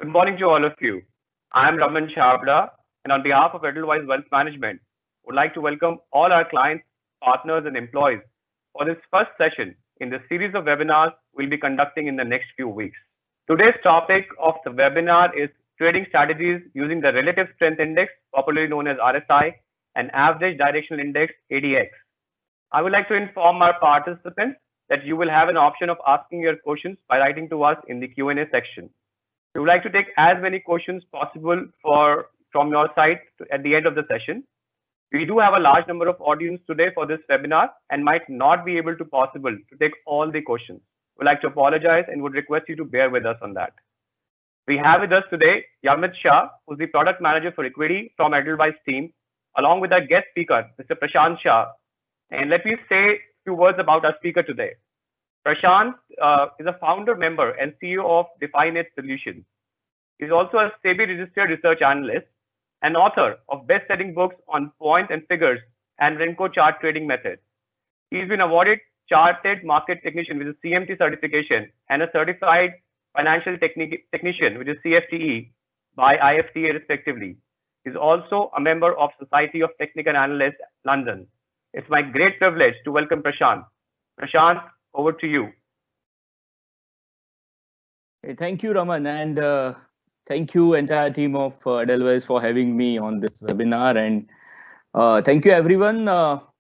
Good morning to all of you. I am Raman Chabra, and on behalf of Edelweiss Wealth Management, would like to welcome all our clients, partners, and employees for this first session in the series of webinars we'll be conducting in the next few weeks. Today's topic of the webinar is trading strategies using the Relative Strength Index, popularly known as RSI, and Average Directional Index, ADX. I would like to inform our participants that you will have an option of asking your questions by writing to us in the Q&A section. We would like to take as many questions possible from your side at the end of the session. We do have a large number of audience today for this webinar and might not be able to possible to take all the questions. We'd like to apologize and would request you to bear with us on that. We have with us today Yamit Shah, who's the product manager for equity from Edelweiss team, along with our guest speaker, Mr. Prashant Shah. And let me say a few words about our speaker today. Prashant is a founder member and CEO of DefineEdge Solutions. He's also a SEBI registered research analyst and author of best-selling books on points and figures and Renko chart trading methods. He's been awarded Chartered Market Technician with a CMT certification and a Certified Financial Technician with a CFTE by IFTA respectively. He's also a member of Society of Technical Analysts, London. It's my great privilege to welcome Prashant. Prashant, over to you. Hey, thank you, Raman, and thank you, entire team of Edelweiss, for having me on this webinar. And thank you, everyone,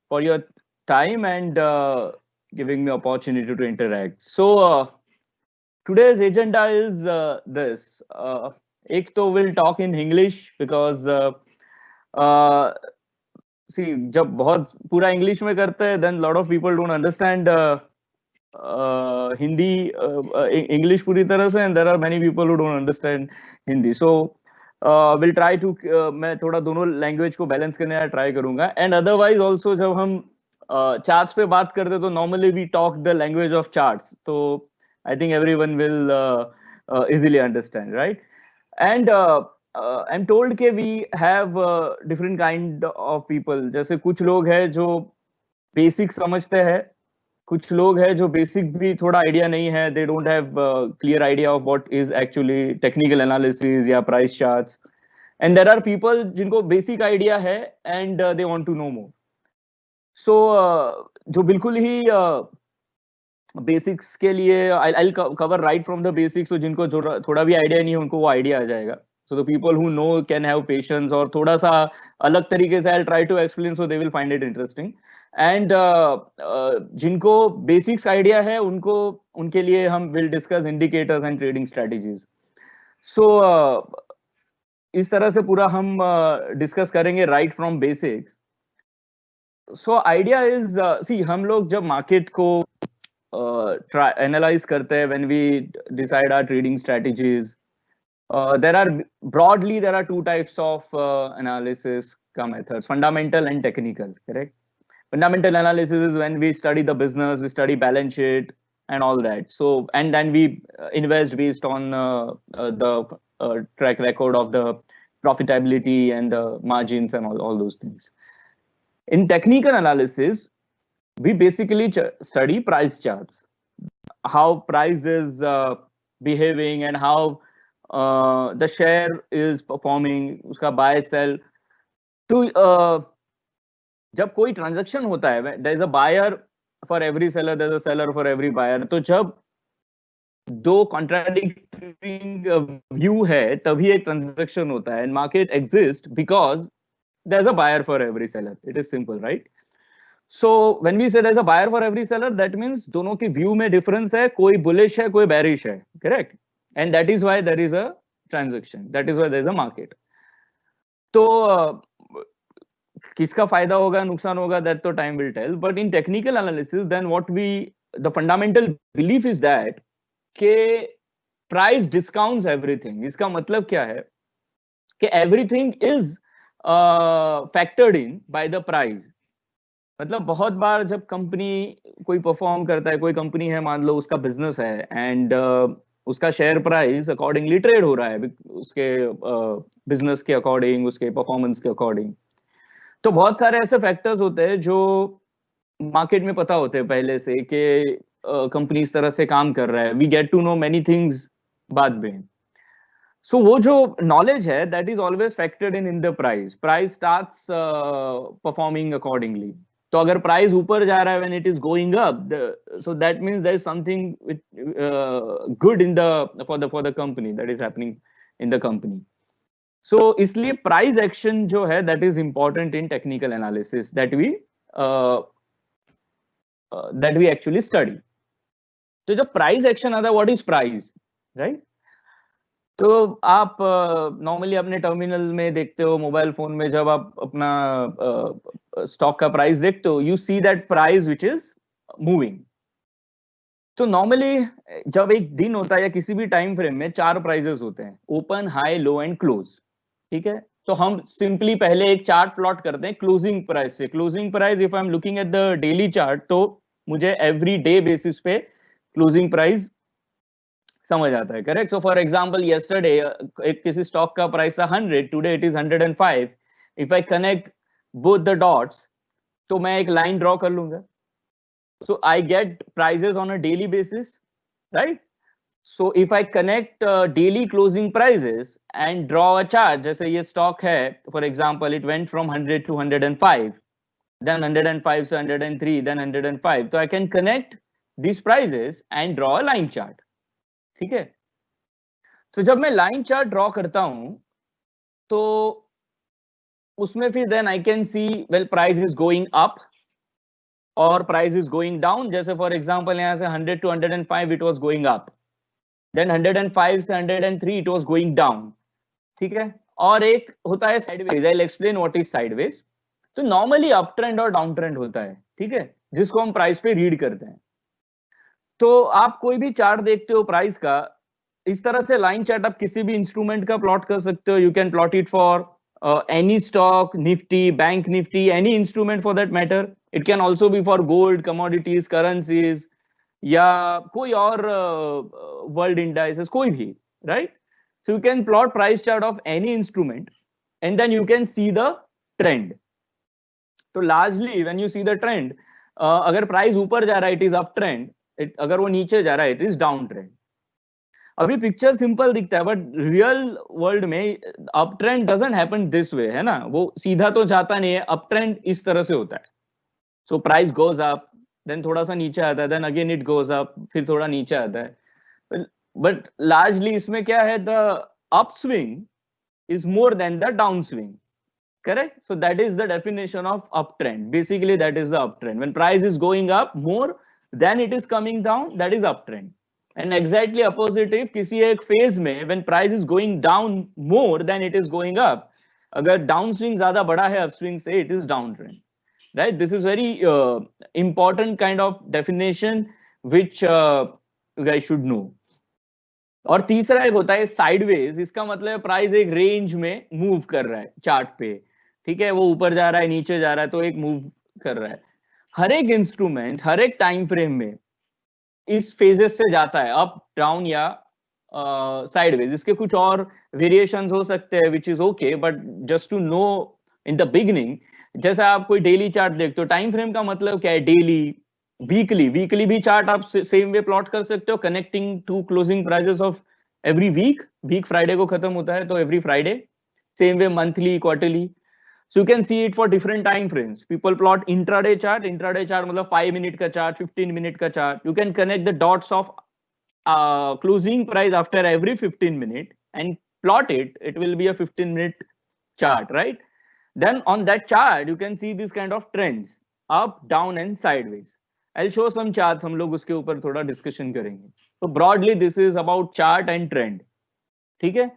for your time and giving me opportunity to interact. So today's agenda is this. Ek to will talk in English because see, जब बहुत पूरा English में करते हैं, then lot of people don't understand Hindi, English पूरी तरह से, and there are many people who don't understand Hindi. So we'll try to मैं थोड़ा दोनों language को balance करने का try करूँगा. And otherwise also जब हम charts पे बात करते तो normally we talk the language of charts. So I think everyone will easily understand, right? And I'm told कि we have different kind of people. जैसे कुछ लोग हैं जो basic समझते हैं, कुछ लोग हैं जो basic भी थोड़ा idea नहीं है. They don't have clear idea of what is actually technical analysis या price charts. And there are people जिनको basic idea है and they want to know more. So जो बिल्कुल ही basics के लिए I'll cover right from the basics. So जिनको थोड़ा भी idea नहीं है उनको वो idea आ जाएगा. So the people who know can have patience, और थोड़ा सा अलग तरीके से I'll try to explain so they will find it interesting. And जिनको basics idea है उनके लिए हम will discuss indicators and trading strategies. So इस तरह से पूरा हम discuss करेंगे right from basics. So idea is see, हम लोग जब market को analyze करते हैं, when we decide our trading strategies, there are two types of analysis methods: fundamental and technical. Correct? Fundamental analysis is when we study the business, we study balance sheet and all that. So and then we invest based on the track record of the profitability and the margins and all those things. In technical analysis, we basically study price charts, how price is behaving and how the share is performing, उसका buy sell. तो जब कोई transaction होता है, there is a buyer for every seller, there is a seller for every buyer. तो जब दो contradicting view है, तभी एक transaction होता है. And market exists because there is a buyer for every seller. It is simple, right? So when we say there is a buyer for every seller, that means दोनों की view में difference है, कोई bullish है, कोई bearish है. Correct? And that is why there is a transaction. That is why there is a market. तो किसका फायदा होगा, नुकसान होगा, that तो time will tell. But in technical analysis, then the fundamental belief is that कि price discounts everything. इसका मतलब क्या है कि everything is factored in by the price. मतलब बहुत बार जब कंपनी कोई परफॉर्म करता है, कोई कंपनी है, मान लो उसका बिजनेस है एंड उसका शेयर प्राइस अकॉर्डिंगली ट्रेड हो रहा है उसके बिजनेस के अकॉर्डिंग, उसके परफॉर्मेंस के अकॉर्डिंग. तो बहुत सारे ऐसे फैक्टर्स होते हैं जो मार्केट में पता होते हैं पहले से कि कंपनी इस तरह से काम कर रहा है. We get to know many things बाद में. सो वो जो नॉलेज है that is always factored in the price. Price starts performing accordingly. तो अगर प्राइस ऊपर जा रहा है when it is going up, so that means there is something good in the for the company that is happening in the company. So इसलिए price action जो है that is important in technical analysis that we actually study. तो जब price action आता है, what is price, right? तो आप normally अपने टर्मिनल में देखते हो, मोबाइल फोन में जब आप अपना स्टॉक का प्राइस देखते हो, you see that price which is moving. तो नॉर्मली जब एक दिन होता है या किसी भी टाइम फ्रेम में 4 प्राइजेस होते हैं, open, high, low and close. ठीक है, तो हम सिंपली पहले एक चार्ट प्लॉट करते हैं क्लोजिंग प्राइस से. Closing price, if I am looking at the daily chart, तो मुझे एवरी डे बेसिस पे क्लोजिंग प्राइस समझ आता है, correct? So for example yesterday एक किसी स्टॉक का प्राइस था 100, today it is 105. If I connect both the dots, तो मैं एक लाइन ड्रॉ कर लूंगा. So I get prices on a daily basis, right? So if I connect daily closing prices and draw a chart, जैसे ये stock है, for example it went from 100 to 105, then 105 से 103, then 105. तो I can connect these prices and draw a line chart. ठीक है, तो जब मैं लाइन चार्ट ड्रॉ करता हूं, तो उसमें फिर then I can see well price is going up और प्राइस इज गोइंग डाउन. जैसे फॉर एग्जांपल यहां से 100 to 105 it was going up, then 105 से 103 इट वाज गोइंग डाउन. ठीक है, और एक होता है sideways. I will explain what is sideways. तो नॉर्मली अप ट्रेंड और डाउन ट्रेंड होता है, ठीक है, जिसको हम प्राइस पे रीड करते हैं. तो आप कोई भी चार्ट देखते हो प्राइस का, इस तरह से लाइन चार्ट आप किसी भी इंस्ट्रूमेंट का प्लॉट कर सकते हो. You can plot it for any stock, Nifty, bank Nifty, any instrument for that matter. It can also be for gold, commodities, currencies, या कोई और वर्ल्ड इंडाइसेस, कोई भी, right? So you can plot price chart of any instrument and then you can see the trend. तो largely when you see the trend, अगर price ऊपर जा रहा है इट इज अप ट्रेंड, अगर वो नीचे जा रहा है इट इज डाउन ट्रेंड. अभी पिक्चर सिंपल दिखता है, बट रियल वर्ल्ड में up trend doesn't happen this way, है ना? वो सीधा तो जाता नहीं है, अप ट्रेंड इस तरह से होता है. So price goes up, then थोड़ा सा नीचे आता है, then again it goes up, फिर थोड़ा नीचे आता है. बट लार्जली इसमें क्या है, the up swing is more than the down swing, correct? So that is the definition of uptrend. Basically that is the uptrend. When price is going up more than it is coming down, that is uptrend. And exactly opposite, if किसी एक phase में when price is going down more than it is going up, अगर down swing ज्यादा बड़ा है up swing से, it is downtrend, right? This is very important kind of definition which you guys should know. और तीसरा एक होता है साइडवेज. इसका मतलब प्राइस एक रेंज में मूव कर रहा है चार्ट पे, ठीक है, वो ऊपर जा रहा है, नीचे जा रहा है, तो एक मूव कर रहा है. हर एक इंस्ट्रूमेंट हर एक टाइम फ्रेम में इस फेजेस से जाता है, अप, डाउन या साइडवेज. इसके कुछ और वेरिएशंस हो सकते हैं which is okay, but just to know in the beginning, जैसे आप कोई डेली चार्ट देखते हो, टाइम फ्रेम का मतलब क्या है? डेली, वीकली भी चार्ट आप सेम वे प्लॉट कर सकते हो, connecting to closing prices of every week. Friday को खत्म होता है, तो every Friday. Same way monthly, quarterly. So you can see it for different time frames. People plot intraday chart. Intraday chart मतलब 5 minute का chart, 15 minute का chart. You can connect the dots of closing price after every 15 minute and plot it. It will be a 15-minute chart, right? Then on that chart you can see this kind of trends, up, down and sideways. I'll show some charts. हम लोग उसके ऊपर थोड़ा discussion करेंगे. So broadly this is about chart and trend. ठीक है?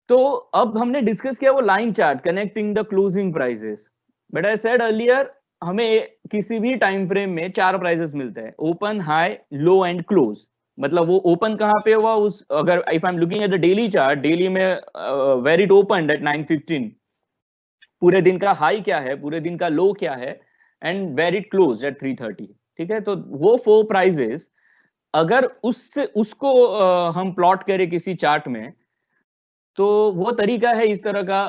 तो अब हमने डिस्कस किया वो line chart connecting the closing prices. But I said earlier, हमें किसी भी टाइम फ्रेम में 4 प्राइसेस मिलते हैं, open, high, low and close. मतलब वो ओपन कहाँ पे हुआ, उस अगर if I am looking at the daily chart, daily में वेर इट ओपन एट 9:15, पूरे दिन का हाई क्या है, पूरे दिन का लो क्या है, and where it close at 3:30. ठीक है, तो वो 4 प्राइसेस अगर उसको हम प्लॉट करें किसी चार्ट में, तो वो तरीका है इस तरह का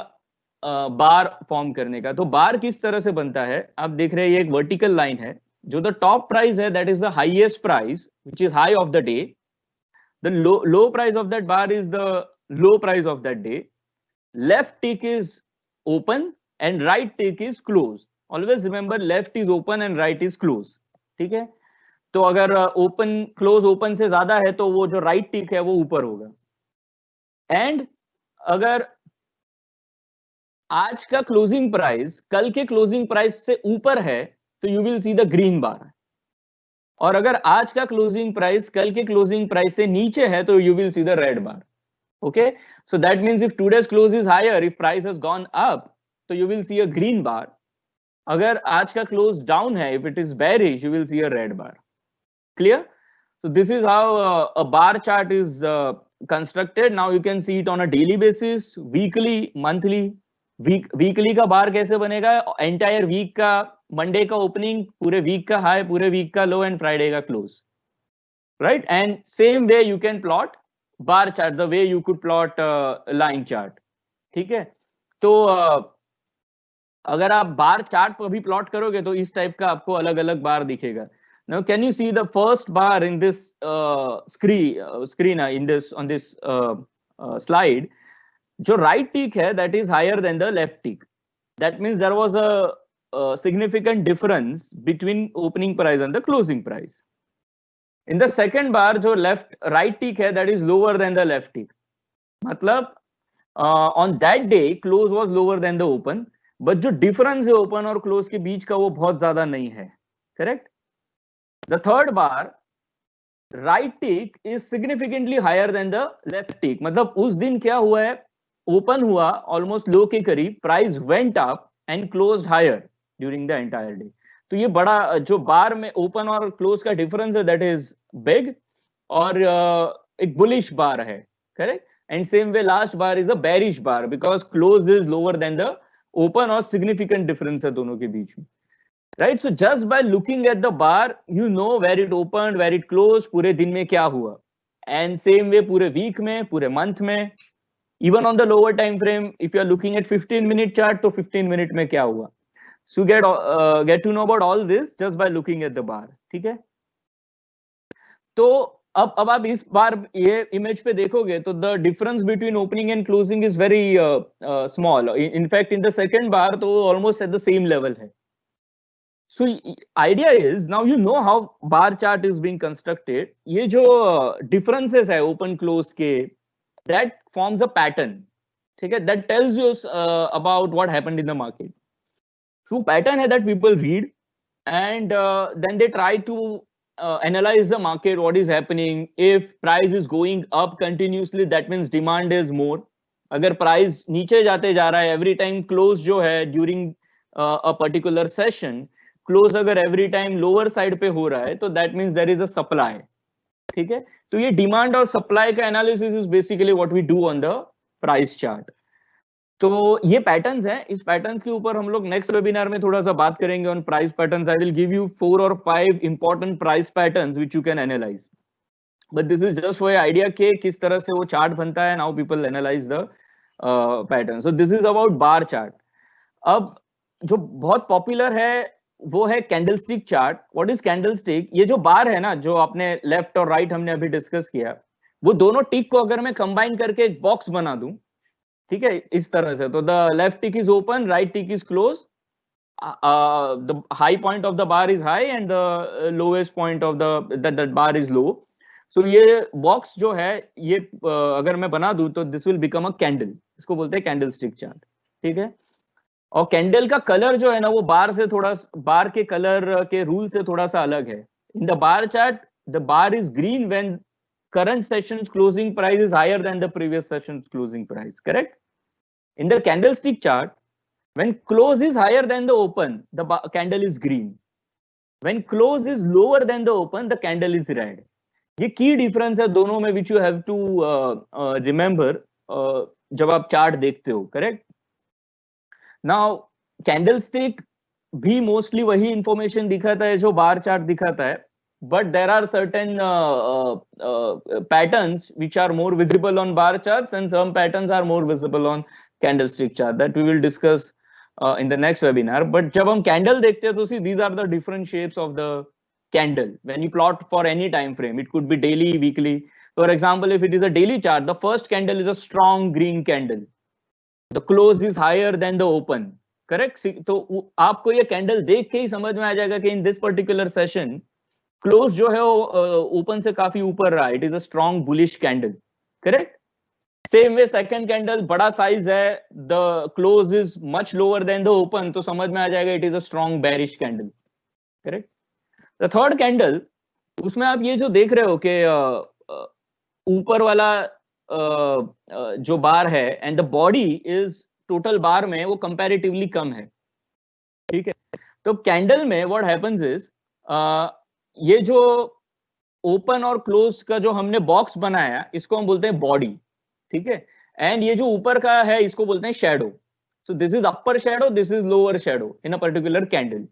बार फॉर्म करने का. तो बार किस तरह से बनता है, आप देख रहे हैं ये एक वर्टिकल लाइन है. जो द टॉप प्राइस है that is the highest price which is high of the day. The low price of that bar is the low price of that day. Left tick is open and right tick is close. Always remember left is open and right is close. ठीक है, तो अगर open close open से ज्यादा है तो वो जो राइट टिक है वो ऊपर होगा. एंड अगर आज का क्लोजिंग प्राइस कल के क्लोजिंग प्राइस से ऊपर है तो you will see the green bar. और अगर आज का क्लोजिंग प्राइस कल के क्लोजिंग प्राइस से नीचे है तो you will see the red bar. Okay, so that means if today's close is higher, if price has gone up, so you will see a green bar. अगर आज का close down है, if it is bearish, you will see a red bar. Clear? So this is how a bar chart is constructed. Now you can see it on a daily basis, weekly, monthly. Weekly का bar कैसे बनेगा? Entire week का Monday का opening, पूरे week का high, पूरे week का low and Friday का close. Right? And same way you can plot bar chart the way you could plot line chart. ठीक है, तो अगर आप बार चार्ट पर भी प्लॉट करोगे तो इस टाइप का आपको अलग अलग बार दिखेगा. Now can you see the first bar in this screen in this on this slide. जो राइट टिक है that is higher than the left tick. That means there was a significant difference between opening price and the closing price. In the second bar जो left right tick है that is lower than the left tick. मतलब on that day close was lower than the open, but जो difference है open और close के बीच का वो बहुत ज्यादा नहीं है. Correct. The third bar right tick is significantly higher than the left tick. मतलब उस दिन क्या हुआ है, ओपन हुआ ऑलमोस्ट लो के करीब, price went up and closed higher during the entire day. तो ये बड़ा जो बार में ओपन और क्लोज का डिफरेंस है दैट इज बिग और एक बुलिश बार है. Correct. And same way last bar is a bearish bar because close is lower than the open और सिग्निफिकेंट डिफरेंस है दोनों के बीच में. Right. So just by looking at the bar you know where it open, where it close, पूरे दिन में क्या हुआ. एंड सेम वे पूरे वीक में, पूरे मंथ में, even on the lower time frame if you are looking at 15 minute chart तो 15 मिनट में क्या हुआ. So get to know about all this just by looking at the bar. ठीक है. तो अब आप इस बार ये इमेज पे देखोगे तो the difference between opening and closing is very small. In fact, in the second bar तो almost at the same level है. So idea is now you know how bar chart is being constructed. ये जो differences है open close के, that forms a pattern. ठीक है. That tells you about what happened in the market. So pattern है that people read and then they try to analyze the market, what is happening. If price is going up continuously that means demand is more. अगर price नीचे जाते जा रहा है every time close जो है during a particular session, close अगर every time lower side पे हो रहा है तो that means there is a supply. ठीक है. तो ये demand और supply का analysis is basically what we do on the price chart. तो ये पैटर्न्स हैं. इस पैटर्न्स के ऊपर हम लोग नेक्स्ट वेबिनार में थोड़ा सा बात करेंगे on price patterns. I will give you 4 or 5 important price patterns which you can analyse. But this is just for idea के किस तरह से वो चार्ट बनता है. Now people analyse the pattern. So this is about bar chart. अब जो बहुत पॉपुलर है वो है candlestick chart. What is candlestick? ये जो बार है ना, जो आपने लेफ्ट और राइट हमने अभी डिस्कस किया, वो दोनों टिक को अगर मैं कंबाइन करके एक बॉक्स बना दूं, ठीक है, इस तरह से, तो the left tick is open, right tick is close, the high point of the bar is high and the lowest point of the bar is low. So ये बॉक्स जो है ये अगर मैं बना दूं तो this will become a candle. इसको बोलते हैं कैंडल स्टिक चार्ट. ठीक है. और कैंडल का कलर जो है ना वो बार से थोड़ा, बार के कलर के रूल से थोड़ा सा अलग है. In the bar chart the bar is green when current session's closing price is higher than the previous session's closing price. Correct. In the candlestick chart, when close is higher than the open, the candle is green. When close is lower than the open, the candle is red. ये key difference है दोनों में which you have to remember जब आप chart देखते हो. Correct. Now candlestick भी mostly वही information दिखाता है जो बार चार्ट दिखाता है. But there are certain patterns which are more visible on bar charts and some patterns are more visible on candlestick chart that we will discuss in the next webinar. But जब हम candle देखते हैं तो see these are the different shapes of the candle when you plot for any time frame. It could be daily, weekly. For example, if it is a daily chart, the first candle is a strong green candle. The close is higher than the open. Correct? तो आपको ये candle देख के ही समझ में आ जाएगा कि in this particular session close जो है वो ओपन से काफी ऊपर रहा. It is a strong bullish candle. Correct? Same way second candle बड़ा साइज है, the close is much lower than the open, तो समझ में आ जाएगा it is a strong bearish candle. Correct? The third candle, उसमें आप ये जो देख रहे हो कि ऊपर वाला जो बार है and the body is total bar में वो कंपैरेटिवली कम है. ठीक है? तो कैंडल में व्हाट हैपेंस इज, ये जो ओपन और क्लोज का जो हमने बॉक्स बनाया इसको हम बोलते हैं बॉडी. ठीक है? एंड ये जो ऊपर का है इसको बोलते हैं shadow. So this is upper shadow, this is lower shadow in a particular candle.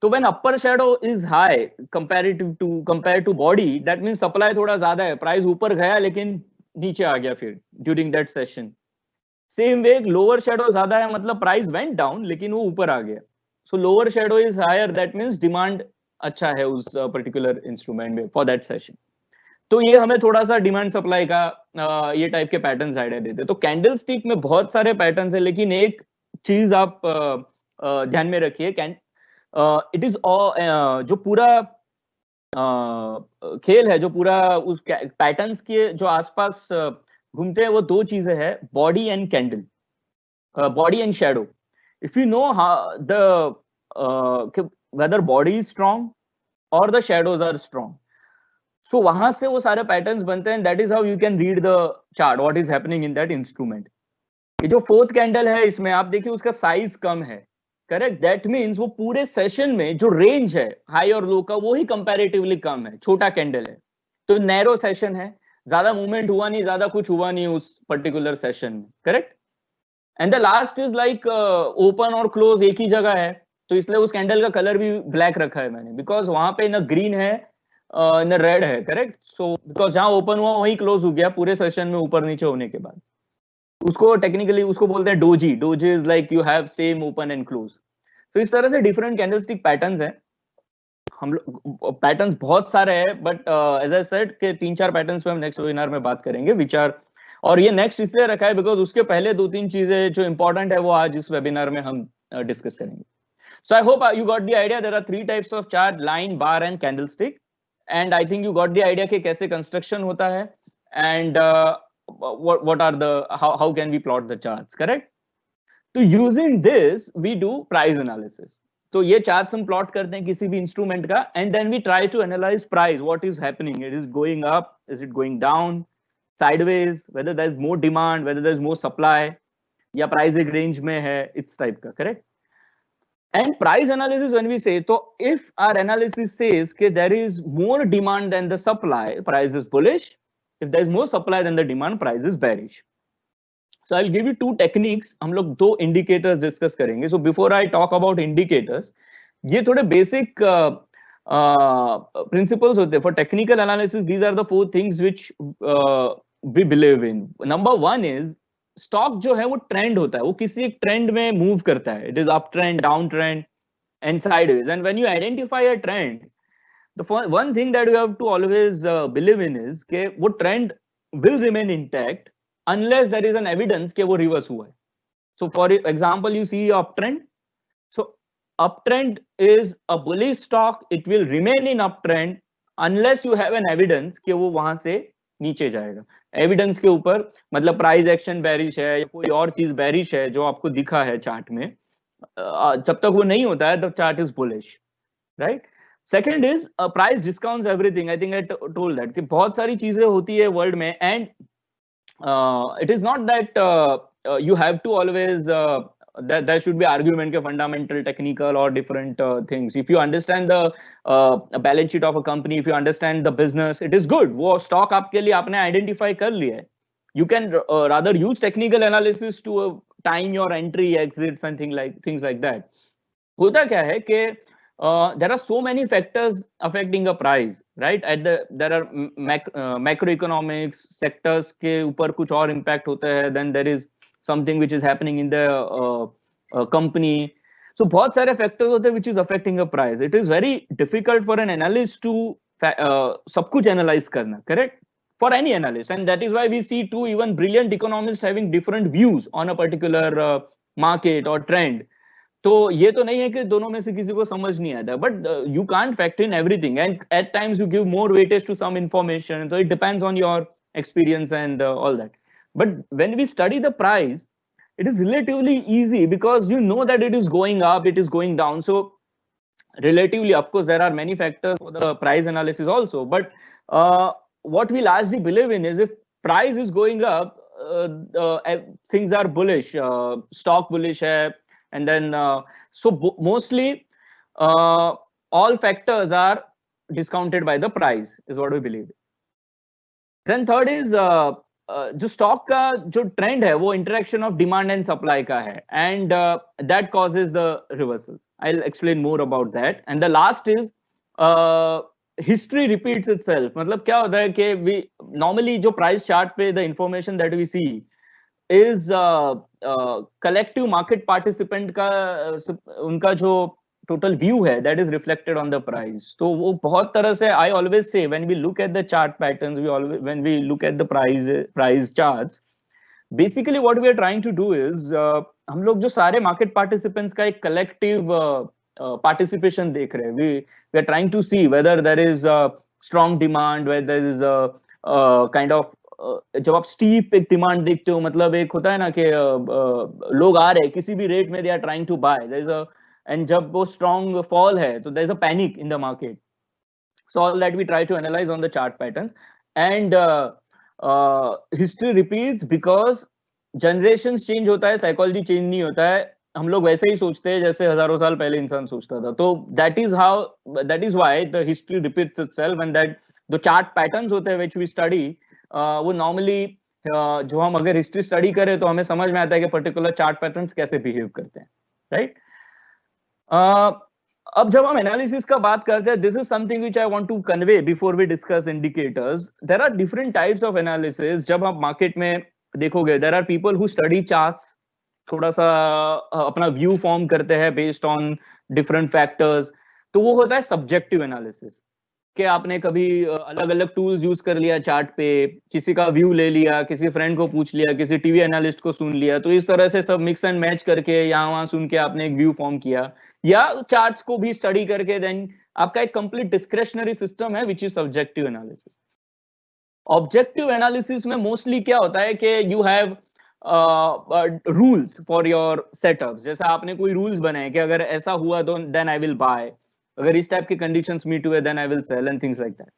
तो when upper shadow is high compare to body, that means supply थोड़ा ज्यादा है, प्राइस ऊपर गया लेकिन नीचे आ गया फिर during that session. Same way lower shadow ज्यादा है, मतलब प्राइस वेंट डाउन लेकिन वो ऊपर आ गया. So lower shadow is higher, that means demand अच्छा है उस पर्टिकुलर इंस्ट्रूमेंट में फॉर दैट सेशन. तो ये हमें थोड़ा सा डिमांड सप्लाई का ये टाइप के पैटर्न्स आइडिया देते. तो कैंडल स्टिक में बहुत सारे पैटर्न्स है, लेकिन एक चीज आप ध्यान में रखिए, इट इज जो पूरा खेल है, जो पूरा उस पैटर्न्स के जो आसपास घूमते हैं, वो दो चीजें हैं, body and candle, body and shadow. If you know the whether body is strong और the shadows are strong, so वहां से वो सारे पैटर्न्स बनते हैं. That is how you can read the chart what is happening in that instrument. ये जो fourth candle है इसमें आप देखिए उसका साइज कम है. करेक्ट? दैट मीन्स वो पूरे सेशन में जो रेंज है हाई और लो का वो ही कंपैरेटिवली कम है, छोटा कैंडल है, तो नैरो सेशन है, ज्यादा मूवमेंट हुआ नहीं, ज्यादा कुछ हुआ नहीं उस पर्टिकुलर सेशन में. Correct? And the last is like open और क्लोज एक ही जगह है, तो इसलिए उस कैंडल का कलर भी ब्लैक रखा है मैंने, बिकॉज वहां पे न ग्रीन है न रेड है. करेक्ट? सो बिकॉज जहां ओपन हुआ वहीं क्लोज हो गया पूरे सेशन में ऊपर नीचे होने के बाद. उसको टेक्निकली उसको बोलते हैं doji. Doji is like you have same open and close. तो इस तरह से डिफरेंट कैंडलस्टिक पैटर्न्स हैं. हम लोग पैटर्न्स बहुत सारे हैं, बट एज आई सेड के 3-4 पैटर्न्स पे हम नेक्स्ट वेबिनार में बात करेंगे विचार. और ये नेक्स्ट इसलिए रखा है बिकॉज उसके पहले 2-3 चीजें जो इंपॉर्टेंट है वो आज इस वेबिनार में हम डिस्कस करेंगे. So I hope you got the idea. There are 3 types of chart: line, bar and candlestick. And I think you got the idea कि कैसे construction होता है and what are the how can we plot the charts. Correct? तो using this we do price analysis. तो ये charts हम plot करते हैं किसी भी instrument का, and then we try to analyze price. What is happening? It is going up? Is it going down? Sideways? Whether there is more demand? Whether there is more supply? या price एक range में है? इस type का. Correct? And price analysis, when we say, so if our analysis says that there is more demand than the supply, price is bullish. If there is more supply than the demand, price is bearish. So I'll give you 2 techniques. हम लोग 2 indicators discuss करेंगे. So before I talk about indicators, ये थोड़े basic principles होते हैं. For technical analysis, these are the 4 things which we believe in. Number 1 is, stock जो है वो ट्रेंड होता है, वो किसी एक ट्रेंड में मूव करता है. It is up trend, down trend and sideways. And when you identify a trend, the one thing that you have to always believe in is के वो trend will remain intact unless there is an evidence कि वो reverse हुआ है. So for example you see up trend, so up trend is a bullish stock, it will remain in up trend unless you have an evidence कि वो वहां से नीचे जाएगा. एविडेंस के ऊपर मतलब प्राइस एक्शन बेरिश है या कोई और चीज बेरिश है जो आपको दिखा है चार्ट में, जब तक वो नहीं होता है the chart is bullish. Right? Second is price discounts everything. I think I told that कि बहुत सारी चीजें होती है वर्ल्ड में, and it is not that you have to always that there should be argument के fundamental, technical or different things. If you understand the balance sheet of a company, if you understand the business, it is good. वो stock आपके लिए आपने identify कर लिया है. You can rather use technical analysis to time your entry, exits and things like that. होता क्या है कि there are so many factors affecting a price, right? There are macroeconomics sectors के ऊपर कुछ और impact होता है. Then there is something which is happening in the company. So बहुत सारे factors होते हैं which is affecting a price. It is very difficult for an analyst to सब कुछ analyze करना. Correct? for any analyst, and that is why we see two even brilliant economists having different views on a particular market or trend. तो ये तो नहीं है कि दोनों में से किसी को समझ नहीं आता, but you can't factor in everything and at times you give more weightage to some information, so it depends on your experience and all that. But when we study the price, it is relatively easy because you know that it is going up, it is going down. So relatively, of course, there are many factors for the price analysis also, but what we largely believe in is if price is going up, things are bullish, stock bullish hai, and then mostly all factors are discounted by the price is what we believe. Then third is जो stock का जो trend है वो interaction of demand and supply का है, and that causes the reversal. I will explain more about that. And the last is history repeats itself. मतलब क्या होता है कि वी नॉर्मली जो प्राइस चार्ट पे the information that we see is collective market participant का उनका जो total view है that is reflected on the price. तो वो बहुत तरह से I always say when we look at the chart patterns, when we look at the price charts, basically what we are trying to do is हम लोग जो सारे market participants का एक collective participation देख रहे हैं. We are trying to see whether there is strong demand, whether there is a kind of जब आप steep एक demand देखते हो, मतलब एक होता है ना कि लोग आ रहे हैं किसी भी रेट में, they are trying to buy. There is a and जब वो strong fall है तो there is a panic in the market. So all that we try to analyze on the chart patterns, and history repeats because generations change होता है, psychology change नहीं होता है. हम लोग वैसे ही सोचते हैं जैसे हजारों साल पहले इंसान सोचता था. तो that is why the history repeats itself, and that the chart patterns होते हैं which we study, वो normally जो हम अगर history study करें तो हमें समझ में आता है कि particular chart patterns कैसे behave करते हैं, right? अब जब हम एनालिसिस का बात करते हैं, this is something which I want to convey before we discuss indicators. There are different types of analysis. जब आप मार्केट में देखोगे, there are people who study charts, थोड़ा सा अपना व्यू फॉर्म करते हैं बेस्ड ऑन डिफरेंट फैक्टर्स. तो वो होता है सब्जेक्टिव एनालिसिस, कि आपने कभी अलग अलग टूल्स यूज कर लिया चार्ट पे, किसी का व्यू ले लिया, किसी फ्रेंड को पूछ लिया, किसी टीवी एनालिस्ट को सुन लिया. तो इस तरह से सब मिक्स एंड मैच करके यहाँ वहां सुन के आपने एक व्यू फॉर्म किया, या चार्ट्स को भी स्टडी करके देन आपका एक कंप्लीट डिस्क्रिशनरी सिस्टम है which is subjective analysis. Objective analysis में मोस्टली क्या होता है कि you have rules for your setup. जैसा आपने कोई रूल्स बनाए कि अगर ऐसा हुआ तो देन आई विल बाय, अगर इस टाइप के कंडीशंस मीट हुए then I will sell, and things like that.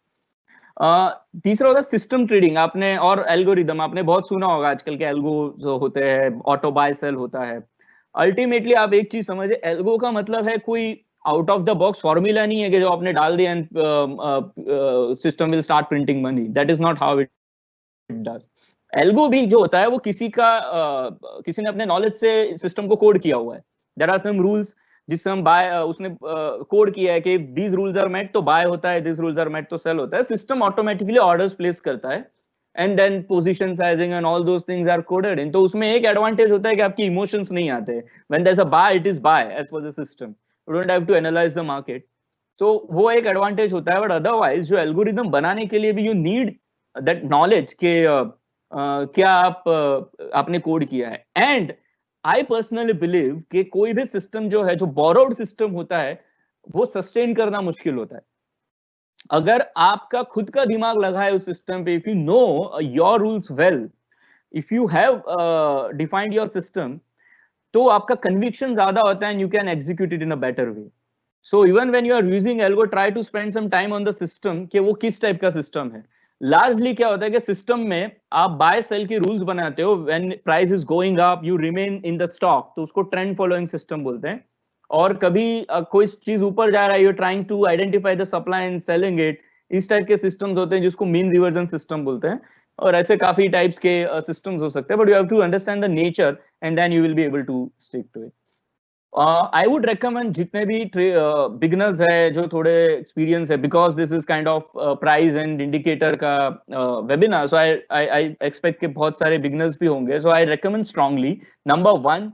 तीसरा होता है सिस्टम ट्रेडिंग. आपने और एल्गोरिदम आपने बहुत सुना होगा, आजकल के एल्गो जो होते हैं, ऑटो बाय सेल होता है. अल्टीमेटली आप एक चीज समझे, एल्गो का मतलब है कोई out of the box formula नहीं है कि जो आपने डाल दिया and system will start printing money. That is not how it does. Algo भी जो होता है वो किसी ने अपने नॉलेज से सिस्टम को कोड किया हुआ है. देयर आर सम रूल्स जिससे हम बाय, उसने कोड किया है कि दीज रूल्स आर मेट तो बाय होता है, दिस रूल्स आर मेट तो सेल होता है. सिस्टम ऑटोमेटिकली ऑर्डर्स प्लेस करता है, and then position sizing and all those things are coded in. तो उसमें एक एडवांटेज होता है कि आपकी इमोशंस नहीं आते. when there's a buy, it is buy as per the system. You don't have to analyze the market. तो वो एक एडवांटेज होता है. बट अदरवाइज जो एल्गोरिदम बनाने के लिए भी यू नीड दैट नॉलेज के क्या आपने कोड किया है. एंड आई पर्सनली बिलीव कि कोई भी सिस्टम जो है, जो बोरोड सिस्टम होता है, वो सस्टेन करना मुश्किल होता है. अगर आपका खुद का दिमाग लगा है उस सिस्टम पे, if you know your rules well, if you have defined your system, तो आपका कन्विक्शन ज्यादा होता है and you can execute it in a better way. So even when you are using algo, try to spend some time on the system कि वो किस type का system है. लार्जली क्या होता है कि सिस्टम में आप बाय सेल के रूल्स बनाते हो. When price is going up you remain in the stock, तो उसको ट्रेंड फॉलोइंग सिस्टम बोलते हैं. और कभी कोई चीज ऊपर जा रहा है, you are trying to identify the supply and selling it. इस टाइप के सिस्टम्स होते हैं जिसको मीन रिवर्जन सिस्टम बोलते हैं. और ऐसे काफी टाइप्स के सिस्टम्स हो सकते हैं, but you have to understand the nature and then you will be able to stick to it. I would recommend जितने भी बिगिनर्स है जो थोड़े एक्सपीरियंस है, because this is kind of price and indicator का वेबिनार, सो आई एक्सपेक्ट कि बहुत सारे बिगिनर्स भी होंगे. So I recommend strongly, number 1,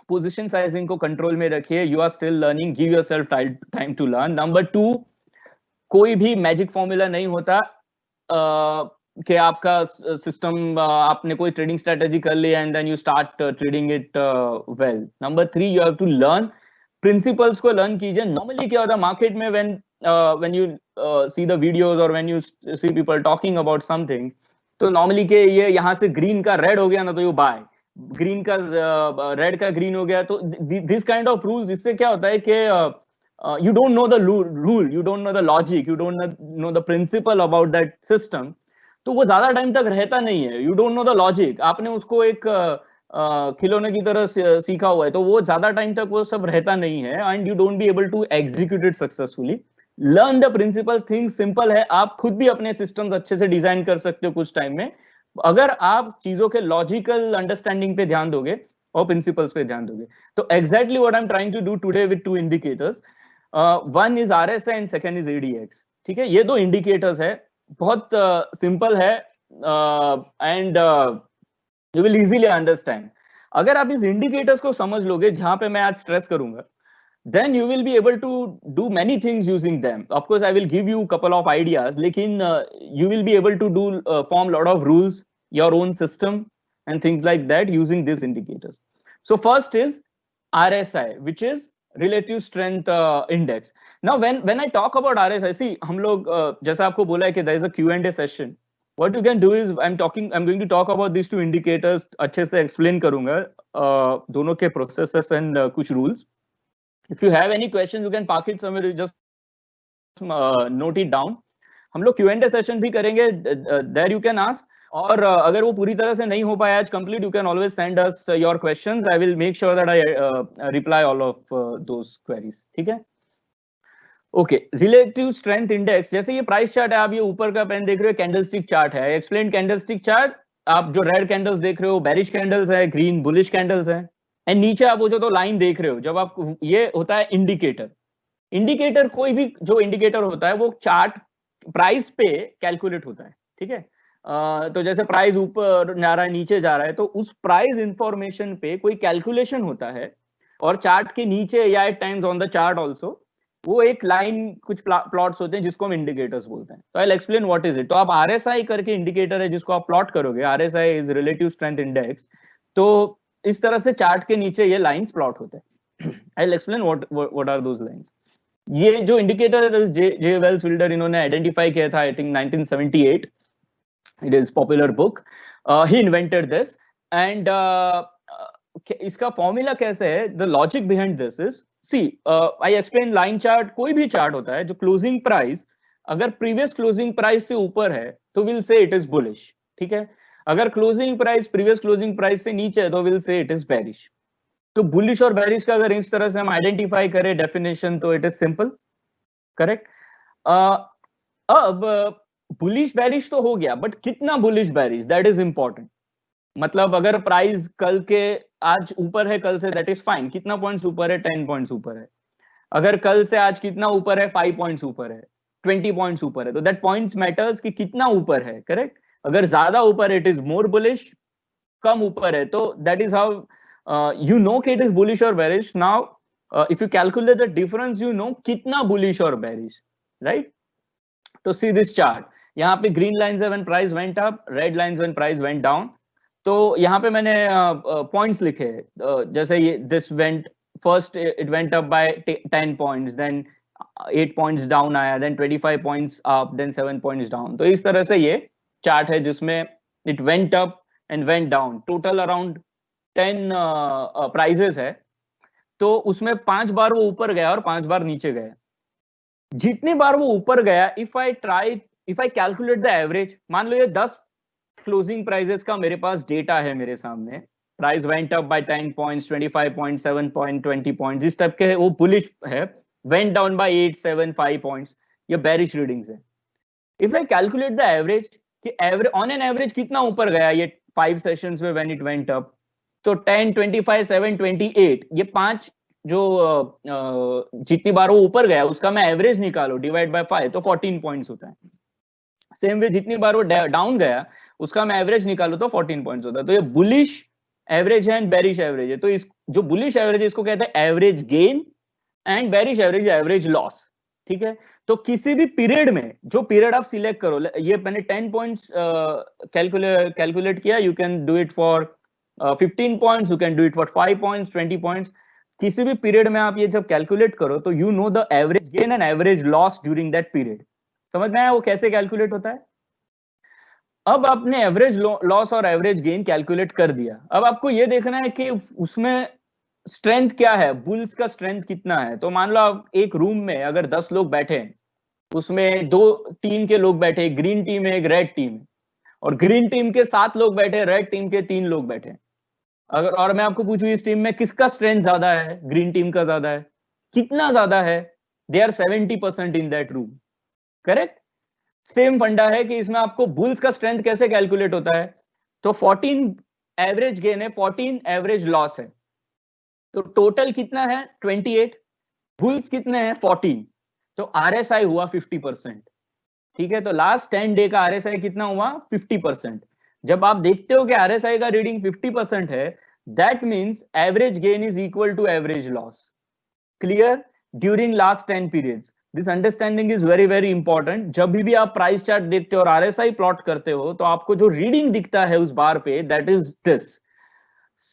position sizing को कंट्रोल में रखिए. You are still learning, give yourself time to learn. Number 2, कोई भी मैजिक फॉर्मूला नहीं होता. कि आपका सिस्टम, आपने कोई ट्रेडिंग स्ट्रेटेजी कर ली and then you start trading it well. Number 3, you have to learn principles को लर्न कीजिए. नॉर्मली क्या होता है मार्केट में, when you see the videos or when you see people talking about something, तो normally के ये यहाँ से ग्रीन का रेड हो गया ना तो यू बाय, ग्रीन का रेड का ग्रीन हो गया तो दिस काइंड ऑफ रूल्स. इससे क्या होता है कि you don't know the rule, you don't know the logic, you don't know the principle about that system. तो वो ज्यादा टाइम तक रहता नहीं है. You don't know the logic. आपने उसको एक खिलौने की तरह सीखा हुआ है तो वो ज्यादा टाइम तक वो सब रहता नहीं है. And you don't be able to execute it successfully. Learn the principle things. Simple है, आप खुद भी अपने सिस्टम्स अच्छे से डिजाइन कर सकते हो कुछ टाइम में, अगर आप चीजों के लॉजिकल अंडरस्टैंडिंग पे ध्यान दोगे और प्रिंसिपल्स पे ध्यान दोगे. तो exactly what I am trying to do today with 2 indicators. One is RSI and second is ADX. ठीक है, ये 2 इंडिकेटर्स है, बहुत सिंपल है and you will easily understand. अगर आप इस इंडिकेटर्स को समझ लोगे, जहां पे मैं आज स्ट्रेस करूंगा, then you will be able to do many things using them. Of course I will give you a couple of ideas, lekin you will be able to do form lot of rules, your own system and things like that using these indicators. So first is RSI, which is relative strength index. Now when I talk about RSI, see हम लोग जैसा आपको बोला है कि there is a Q&A session. What you can do is I'm going to talk about these 2 indicators. अच्छे से explain करूंगा दोनों के processes and कुछ rules. If you have any questions, you can park it somewhere. You just note it down. हम लोग Q&A session भी करेंगे. There you can ask. और अगर वो पूरी तरह से नहीं हो पाया आज complete, you can always send us your questions. I will make sure that I reply all of those queries. ठीक है? Okay. Relative strength index. जैसे ये प्राइस चार्ट है, आप ये ऊपर का पेन देख रहे हो, कैंडलस्टिक चार्ट है. Explain candlestick chart. आप जो रेड कैंडल्स देख रहे हो, बेरिश कैंडल्स है, ग्रीन बुलिश कैंडल्स है. एंड नीचे आप वो जो तो लाइन देख रहे हो, जब आप ये होता है इंडिकेटर. इंडिकेटर कोई भी जो इंडिकेटर होता है वो चार्ट प्राइस पे कैलकुलेट होता है. ठीक है, तो जैसे प्राइस ऊपर जा रहा है, नीचे जा रहा है, तो उस प्राइस इंफॉर्मेशन पे कोई कैलकुलेशन होता है और चार्ट के नीचे या at times on the chart also वो एक लाइन, कुछ प्लॉट्स होते हैं जिसको हम इंडिकेटर्स बोलते हैं. तो आई will explain what is it. तो आप RSI करके इंडिकेटर है जिसको आप प्लॉट करोगे, RSI is relative strength index. तो इस तरह से चार्ट के नीचे ये लाइंस प्लॉट होते हैं. I will explain what are those lines. ये जो इंडिकेटर है जे वेल्स विल्डर इन्होंने आइडेंटिफाई किया था, I think 1978. It is popular book. He invented this and इसका फॉर्मूला कैसे है, the logic behind this is, see I explain line chart. कोई भी चार्ट होता है जो क्लोजिंग प्राइस अगर प्रीवियस क्लोजिंग प्राइस से ऊपर है तो will say it is bullish. ठीक है, अगर closing price previous closing price से नीचे है तो will say it is bearish. तो बुलिश और बेरिश का अगर इस तरह से हम आइडेंटिफाई करें डेफिनेशन, तो इट इज सिंपल, करेक्ट. अब बुलिश बेरिश तो हो गया, बट कितना bullish bearish, that is important. मतलब अगर प्राइस कल के आज ऊपर है कल से, दैट इज फाइन. कितना पॉइंट्स ऊपर है, 10 पॉइंट्स ऊपर है. अगर कल से आज कितना ऊपर है, 5 पॉइंट्स ऊपर है, 20 पॉइंट्स ऊपर है, तो दैट पॉइंट्स मैटर्स कि कितना ऊपर है, करेक्ट. अगर ज्यादा ऊपर है इट इज मोर बुलिश, कम ऊपर है तो that is how you know कि इट इज बुलिश और bearish. Now if you calculate the difference, you know कितना बुलिश और बेरिश, राइट. तो सी दिस चार्ट, यहाँ पे ग्रीन लाइन्स है when price went up, red lines when price went down. तो यहाँ पे मैंने पॉइंट्स लिखे, जैसे ये this went first, it went up by 10 points, then 8 points down आया, then 25 points up, then 7 points down. तो इस तरह से ये चार्ट है जिसमें it went up and went down. Total around 10 prices है, तो उसमें 5 बार वो ऊपर गया और 5 बार नीचे गया. जितनी बार वो ऊपर गया, if I calculate the average, मान लो ये 10 क्लोजिंग प्राइजेस का मेरे पास डेटा है मेरे सामने. Price went up by 10 points, 25 point, 7 point, 20 point, इस टाइप के है, वो बुलिश है. वेंट डाउन बाय 8, 7, 5 पॉइंट्स, ये बेरिश रीडिंग्स है. If I calculate the average कि एवरेज ऑन एन एवरेज कितना ऊपर गया ये 5 सेशंस में व्हेन इट वेंट अप, तो 10, 25, 7, 28, ये 5 जो जितनी बार वो ऊपर गया उसका मैं एवरेज निकालो, डिवाइड बाय 5, तो 14 पॉइंट्स होता है. सेम वे जितनी बार वो डाउन गया उसका मैं एवरेज निकालो तो 14 पॉइंट्स होता है. तो ये बुलिश एवरेज है एंड बेरिश एवरेज है. तो इस जो बुलिश एवरेज है इसको कहते हैं average gain and bearish average average loss. ठीक है, तो किसी भी पीरियड में जो पीरियड आप सिलेक्ट करो, ये मैंने 10 पॉइंट्स कैलकुलेट किया, you can do it for 15 points, you can do it for 5 points, 20 points. किसी भी पीरियड में आप ये जब कैलकुलेट करो तो you know the average gain and average loss during that period. समझ में आया वो कैसे कैलकुलेट होता है? अब आपने एवरेज लॉस और एवरेज गेन कैलकुलेट कर दिया, अब आपको ये देखना है कि उसमें स्ट्रेंथ क्या है, बुल्स का स्ट्रेंथ कितना है। तो मान लो आप एक रूम में अगर 10 लोग बैठे हैं, उसमें 2 टीम के लोग बैठे, ग्रीन टीम है, एक रेड टीम है, और ग्रीन टीम के 7 लोग बैठे, रेड टीम के 3 लोग बैठे। अगर और मैं आपको पूछूं इस टीम में किसका स्ट्रेंथ ज्यादा है, ग्रीन टीम का ज्यादा है, कितना ज्यादा है? They are 70% in that room, correct. Same funda है कि इसमें आपको बुल्स का स्ट्रेंथ कैसे कैलकुलेट होता है। तो 14 एवरेज गेन है, 14 एवरेज लॉस है, तो टोटल कितना है 28, बुल्स कितने हैं 14, तो आरएसआई हुआ 50%। ठीक है, तो लास्ट 10 डे का आरएसआई कितना हुआ 50%। जब आप देखते हो कि आरएसआई का रीडिंग 50% है, that means average gain is equal to average loss. Clear? During last 10 periods this understanding is very very important. जब भी आप प्राइस चार्ट देखते हो और आरएसआई प्लॉट करते हो तो आपको जो रीडिंग दिखता है उस बार पे, that is this.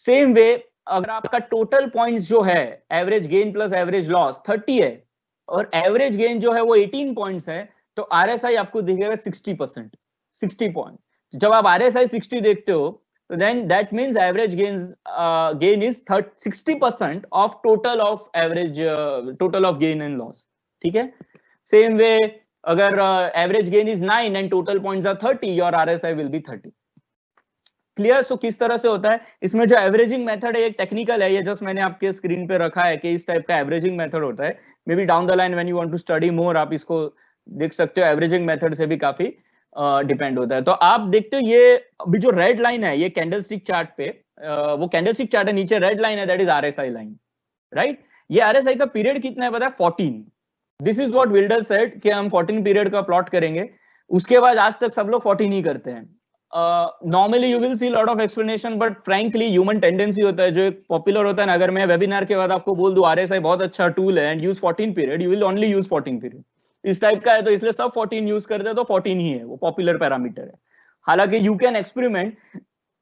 Same way अगर आपका टोटल पॉइंट्स जो है average gain plus average loss 30 है और एवरेज गेन जो है वो 18 पॉइंट्स है, तो आरएसआई आपको दिखेगा 60%, 60 पॉइंट। जब आप आरएसआई 60 देखते हो तो then that means average gain is 60% of total of average total of gain and loss. ठीक है, सेम वे अगर average gain is 9 and total points are 30, your RSI will be 30। Clear? So किस तरह से होता है इसमें जो एवरेजिंग मेथड है, एक टेक्निकल है, ये जस्ट मैंने आपके स्क्रीन पे रखा है कि इस टाइप का एवरेजिंग मेथड होता है। Maybe down the line when you want to study more आप इसको देख सकते हो, एवरेजिंग मेथड से भी काफी डिपेंड होता है। तो आप देखते हो ये अभी जो रेड लाइन है ये कैंडलस्टिक चार्ट पे, वो कैंडलस्टिक चार्ट है, नीचे रेड लाइन है, that is RSI line, right. ये आरएसआई का पीरियड कितना है पता है 14। दिस इज व्हाट विल्डर सेड कि हम 14 पीरियड का प्लॉट करेंगे। उसके बाद आज तक सब लोग 14 ही करते हैं। Normally you will see lot of explanation, but frankly human tendency होता है जो एक पॉपुलर होता है ना, अगर मैं वेबिनार के बाद आपको बोल दूं आरएसआई बहुत अच्छा टूल है and use 14 period, you will only use 14 period. इस टाइप का है, तो इसलिए सब 14 यूज करते हैं, तो 14 ही है वो पॉपुलर पैरामीटर है। हालांकि you can experiment,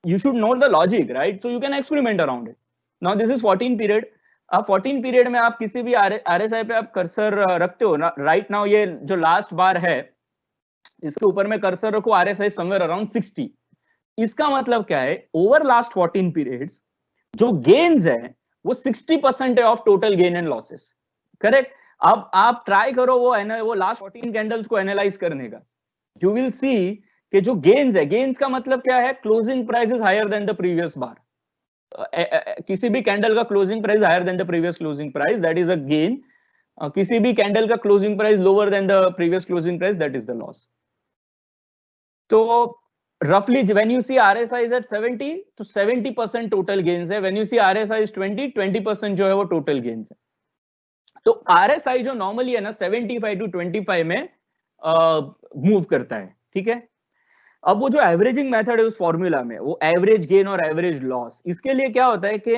you should know the logic, right? So you can experiment around it. Now this is 14 period. अब 14 पीरियड में आप किसी भी आरएसआई पे आप कर्सर रखते हो ना, राइट नाउ ये जो लास्ट बार है इसके ऊपर में कर्सर रखो, आरएसआई समवेयर अराउंड 60। इसका मतलब क्या है, ओवर लास्ट 14 पीरियड्स जो गेन्स है वो 60% है of total gain and losses, correct. अब आप ट्राई करो वो लास्ट 14 कैंडल्स को एनालाइज करने का, यू विल सी कि जो गेन्स है, गेन्स का मतलब क्या है, closing price is higher than the previous bar. किसी भी कैंडल का closing price higher than the previous closing price, that is a gain. किसी भी कैंडल का closing price lower than the previous closing price, that is the loss. तो roughly when you see RSI is at 70, तो 70% total gains है। when you see RSI is 20, 20% जो है वो total gains है। तो RSI जो नॉर्मली है ना 75 to 25 में मूव करता है, ठीक है। अब वो जो एवरेजिंग मेथड है उस फॉर्मूला में, वो एवरेज गेन और एवरेज लॉस, इसके लिए क्या होता है कि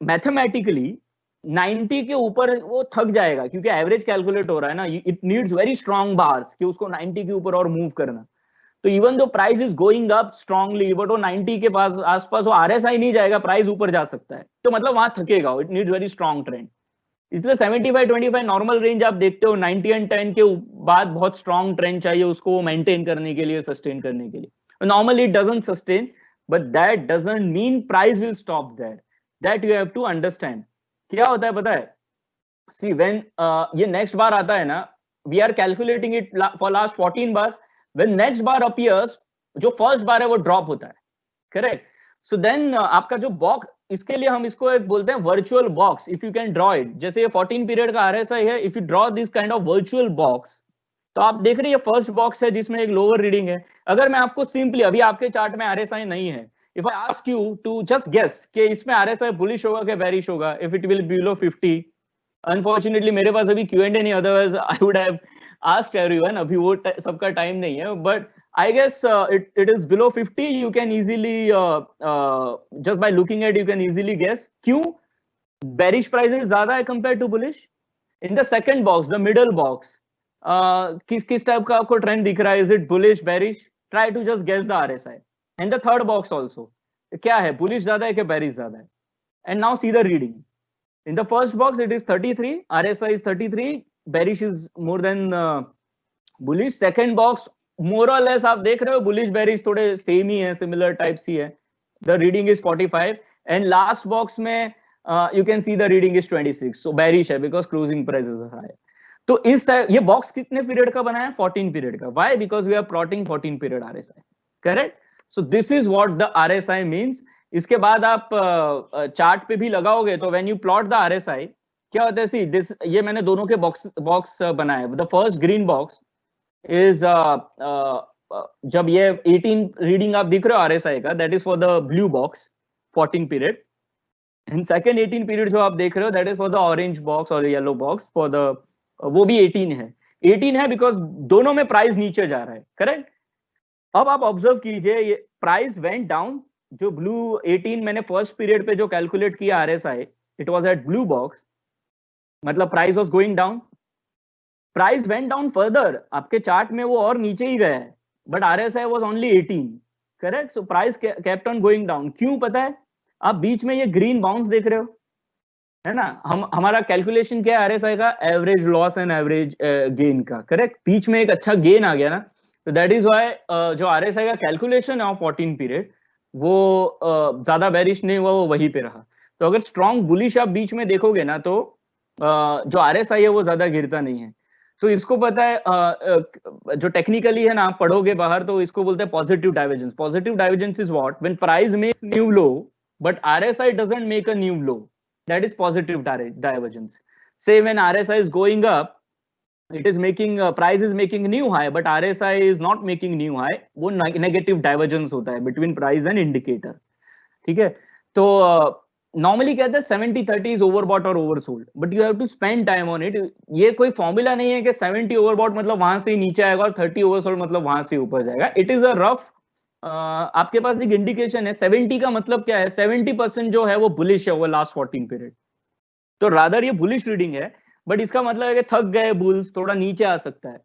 मैथमेटिकली 90 के ऊपर वो थक जाएगा, क्योंकि एवरेज कैलकुलेट हो रहा है ना, it needs very strong bars कि उसको 90 के ऊपर और मूव करना। तो even though price is going up strongly, but वो 90 के पास आसपास वो आरएसआई नहीं जाएगा, प्राइस ऊपर जा सकता है, तो मतलब वहां थकेगा, it needs very strong trend. इसलिए 75-25 नॉर्मल रेंज आप देखते हो, 90 एंड 10 के बाद बहुत स्ट्रॉन्ग ट्रेंड चाहिए उसको मेंटेन करने के लिए, सस्टेन करने के लिए। Normally it doesn't sustain, but that doesn't mean price will stop there, that you have to understand. क्या होता है पता है, सी व्हेन ये नेक्स्ट बार आता है ना, we are calculating it for last 14 bars, when next bar appears, जो फर्स्ट बार है वो ड्रॉप होता है, करेक्ट। सो देन आपका जो बॉक्स, इसके लिए हम इसको एक बोलते हैं virtual box, if you can draw it. जैसे ये 14 पीरियड का आरएसआई है, if you draw this kind of virtual box, तो आप देख रहे हैं फर्स्ट बॉक्स है जिसमें एक लोअर रीडिंग है। अगर मैं आपको सिंपली, अभी आपके चार्ट में आरएसआई नहीं है, if I ask you to just guess कि इसमें आरएसआई बुलिश होगा कि बेरिश होगा, if it will below 50, unfortunately मेरे पास अभी Q&A नहीं, otherwise I would have asked everyone, अभी वो सबका टाइम नहीं है, but I guess it is below 50. You can easily just by looking at, you can easily guess. क्यों? Bearish prices ज्यादा है compared to bullish. In the second box, the middle box, किस type का आपको trend दिख रहा है? Is it bullish, bearish? Try to just guess the RSI and the third box also, क्या है, बुलिश ज्यादा है कि बेरिश ज्यादा है? And now see the reading. In the first box, it is 33. RSI is 33. Bearish is more than bullish. Second box, more or less आप देख रहे हो bullish bearish थोड़े same ही है, similar types ही है. The reading is 45. And last box में you can see the reading is 26. So bearish है because closing price is high. तो इस टाइप ये बॉक्स कितने पीरियड का बना है? 14 पीरियड का. Why? Because we are plotting 14 period RSI. Correct? So this is what the RSI means. इसके बाद आप चार्ट पे भी लगाओगे तो when you plot the RSI क्या होता है? सी दिस, ये मैंने दोनों के बॉक्स बनाए. The first green box is जब ये 18 रीडिंग आप दिख रहे हो आरएसआई का, that is for the blue box 14 period. And second 18 period जो आप देख रहे हो that is for the orange box और येलो बॉक्स फॉर द, वो भी 18 है. 18 है बिकॉज दोनों में प्राइस नीचे जा रहा है. करेक्ट? अब आप ऑब्जर्व कीजिए, ये प्राइस वेंट डाउन. जो ब्लू 18 मैंने फर्स्ट पीरियड पे जो कैलकुलेट किया RSI, it was at blue box, मतलब price was going down. Price went down further, आपके चार्ट में वो और नीचे ही गया है, but RSI was only 18. Correct? So price kept on going down. क्यों पता है? आप बीच में ये ग्रीन बाउंस देख रहे हो, है ना? हमारा कैलकुलेशन क्या है आरएसआई का? Average loss and average gain का. करेक्ट? बीच में एक अच्छा गेन आ गया ना, तो दैट इज व्हाई जो आरएसआई का कैलकुलेशन है ऑफ 14 पीरियड वो ज्यादा बेरिश नहीं हुआ, वो वहीं पे रहा. तो अगर स्ट्रॉन्ग बुलिश आप बीच में देखोगे ना तो जो आरएसआई है वो ज्यादा गिरता नहीं है. तो इसको पता है, जो टेक्निकली है ना, आप पढ़ोगे बाहर तो इसको बोलते हैं positive divergence. Positive divergence is what? When price makes new low but RSI doesn't make a new low, that is positive divergence. Say when RSI is going up, it is making price is making new high but RSI is not making new high, वो negative divergence होता है between price and indicator. ठीक है? तो normally कहते हैं 70-30 is overbought or oversold, but you have to spend time on it. ये कोई फॉर्मूला नहीं है कि 70 overbought मतलब वहां से ही नीचे आएगा और 30 oversold मतलब वहां से ऊपर जाएगा. It is a rough, आपके पास एक इंडिकेशन है. 70 का मतलब क्या है? 70% जो है वो बुलिश है ओवर लास्ट 14 पीरियड. तो रादर ये बुलिश रीडिंग है, बट इसका मतलब है कि थक गए बुल्स, थोड़ा नीचे आ सकता है.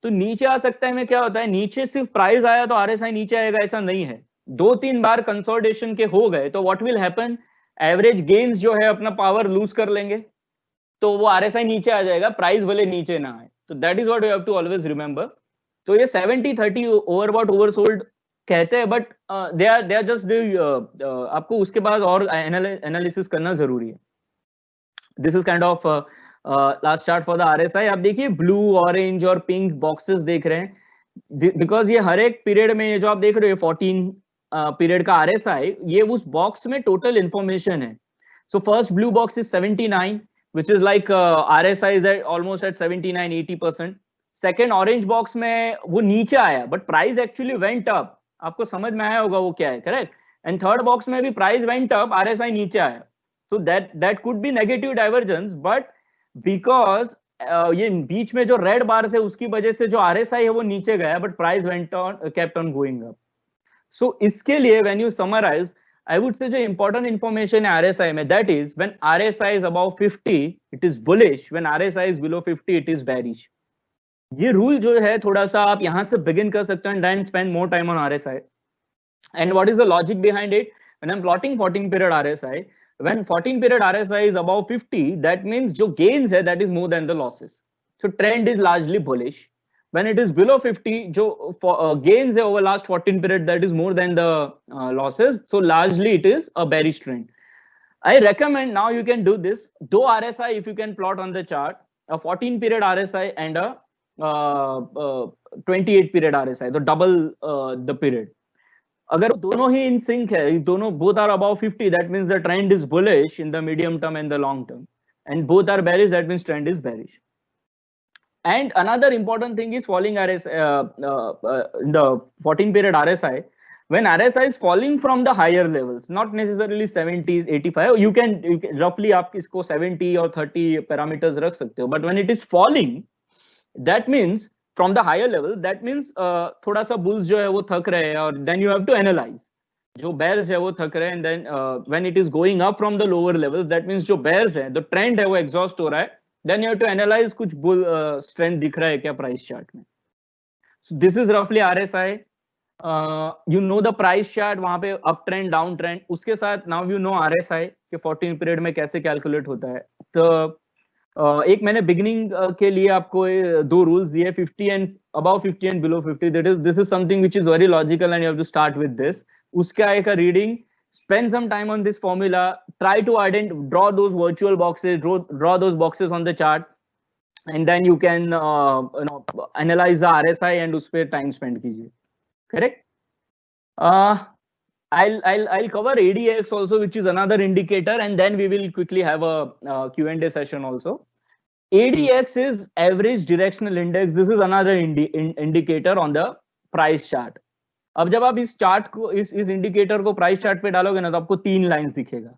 तो नीचे आ सकता है में क्या होता है? नीचे सिर्फ प्राइस आया तो आरएसआई नीचे आएगा ऐसा नहीं है. 2-3 बार कंसोलिडेशन के हो गए तो what will happen? Average gains जो है अपना पावर लूज कर लेंगे, तो वो आरएसआई नीचे आ जाएगा, प्राइस भले नीचे ना आए. तो that is what you have to always remember. तो ये 70-30 ओवरबॉट ओवरसोल्ड कहते हैं, बट दे आर जस्ट, आपको उसके बाद और एनालिसिस करना जरूरी है. This is kind of last chart for the RSI. आप देखिए ब्लू, ऑरेंज और पिंक बॉक्सेस देख रहे हैं, बिकॉज ये हर एक पीरियड में, ये जो आप देख रहे हो 14 पीरियड का आरएसआई, ये उस बॉक्स में टोटल इंफॉर्मेशन है. So first blue box is 79, which is like RSI is at almost at 79-80%. Second orange box में वो नीचे आया but price actually went up. आपको समझ में आया होगा वो क्या है. करेक्ट? एंड थर्ड बॉक्स में भी प्राइस वेंट अप, आरएसआई नीचे आया. So that could be negative divergence, but because ये बीच में जो रेड बार है उसकी वजह से जो आरएसआई है वो नीचे गया, but price went on, kept on going up. So इसके लिए when you summarize, I would say जो important information है RSI में, that is when RSI is above 50 it is bullish, when RSI is below 50 it is bearish. ये rule जो है थोड़ा सा आप यहाँ से begin कर सकते हैं and then spend more time on RSI. And what is the logic behind it? When I'm plotting 14 period RSI, when 14 period RSI is above 50, that means जो gains है that is more than the losses. So trend is largely bullish. When it is below 50, जो gains है over last 14 period, that is more than the losses. So largely it is a bearish trend. I recommend now you can do this. दो RSI if you can plot on the chart, a 14 period RSI and a 28 period RSI, तो double the period. अगर दोनों ही in sync है, दोनों both are above 50, that means the trend is bullish in the medium term and the long term. And both are bearish, that means trend is bearish. And another important thing is falling RSI, in the 14 period RSI, when RSI is falling from the higher levels, not necessarily 70s, 85, you can roughly आप इसको 70 or 30 parameters रख सकते हो, but when it is falling, that means from the higher level, that means थोड़ा सा bulls जो है वो थक रहे हैं, और then you have to analyze, जो bears है वो थक रहे हैं, and then when it is going up from the lower levels, that means जो bears है, the trend है वो exhaust हो रहा है, then you have to analyse कुछ स्ट्रेंथ दिख रहा है क्या प्राइस चार्ट में. सो दिस इज रफली RSI. You know the price chart, वहां पे अप ट्रेंड डाउन ट्रेंड, उसके साथ नाउ यू नो RSI कि 14 पीरियड में कैसे कैलकुलेट होता है. तो एक मैंने बिगिनिंग के लिए आपको दो रूल्स दिए, 50 and above 50 and below 50. This is something which is very logical and you have to start with this. उसका एक reading, spend some time on this formula, try to draw those virtual boxes, draw those boxes on the chart, and then you can analyze the RSI and उस पे time spend कीजिए. Correct? I'll cover ADX also, which is another indicator, and then we will quickly have a Q&A session also. ADX is average directional index. This is another indicator on the price chart. अब जब आप इस chart को, इस indicator को price chart पे डालोगे ना, तो आपको तीन लाइंस दिखेगा.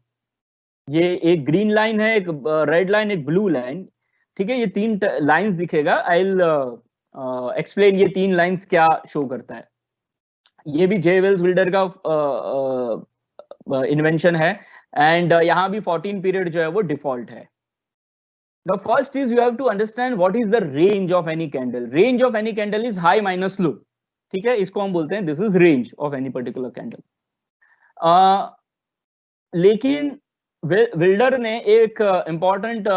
ये एक ग्रीन लाइन है, एक रेड लाइन, एक ब्लू लाइन. ठीक है, ये तीन लाइंस दिखेगा. आई विल एक्सप्लेन ये तीन लाइंस क्या शो करता है. ये भी जे वेल्स बिल्डर का इन्वेंशन है. एंड यहाँ भी 14 पीरियड जो है वो डिफॉल्ट है. The first is you have to understand what is the range of any candle. Range of any candle is high minus low. ठीक है, इसको हम बोलते हैं this is range of any particular candle. लेकिन विल्डर ने एक इंपॉर्टेंट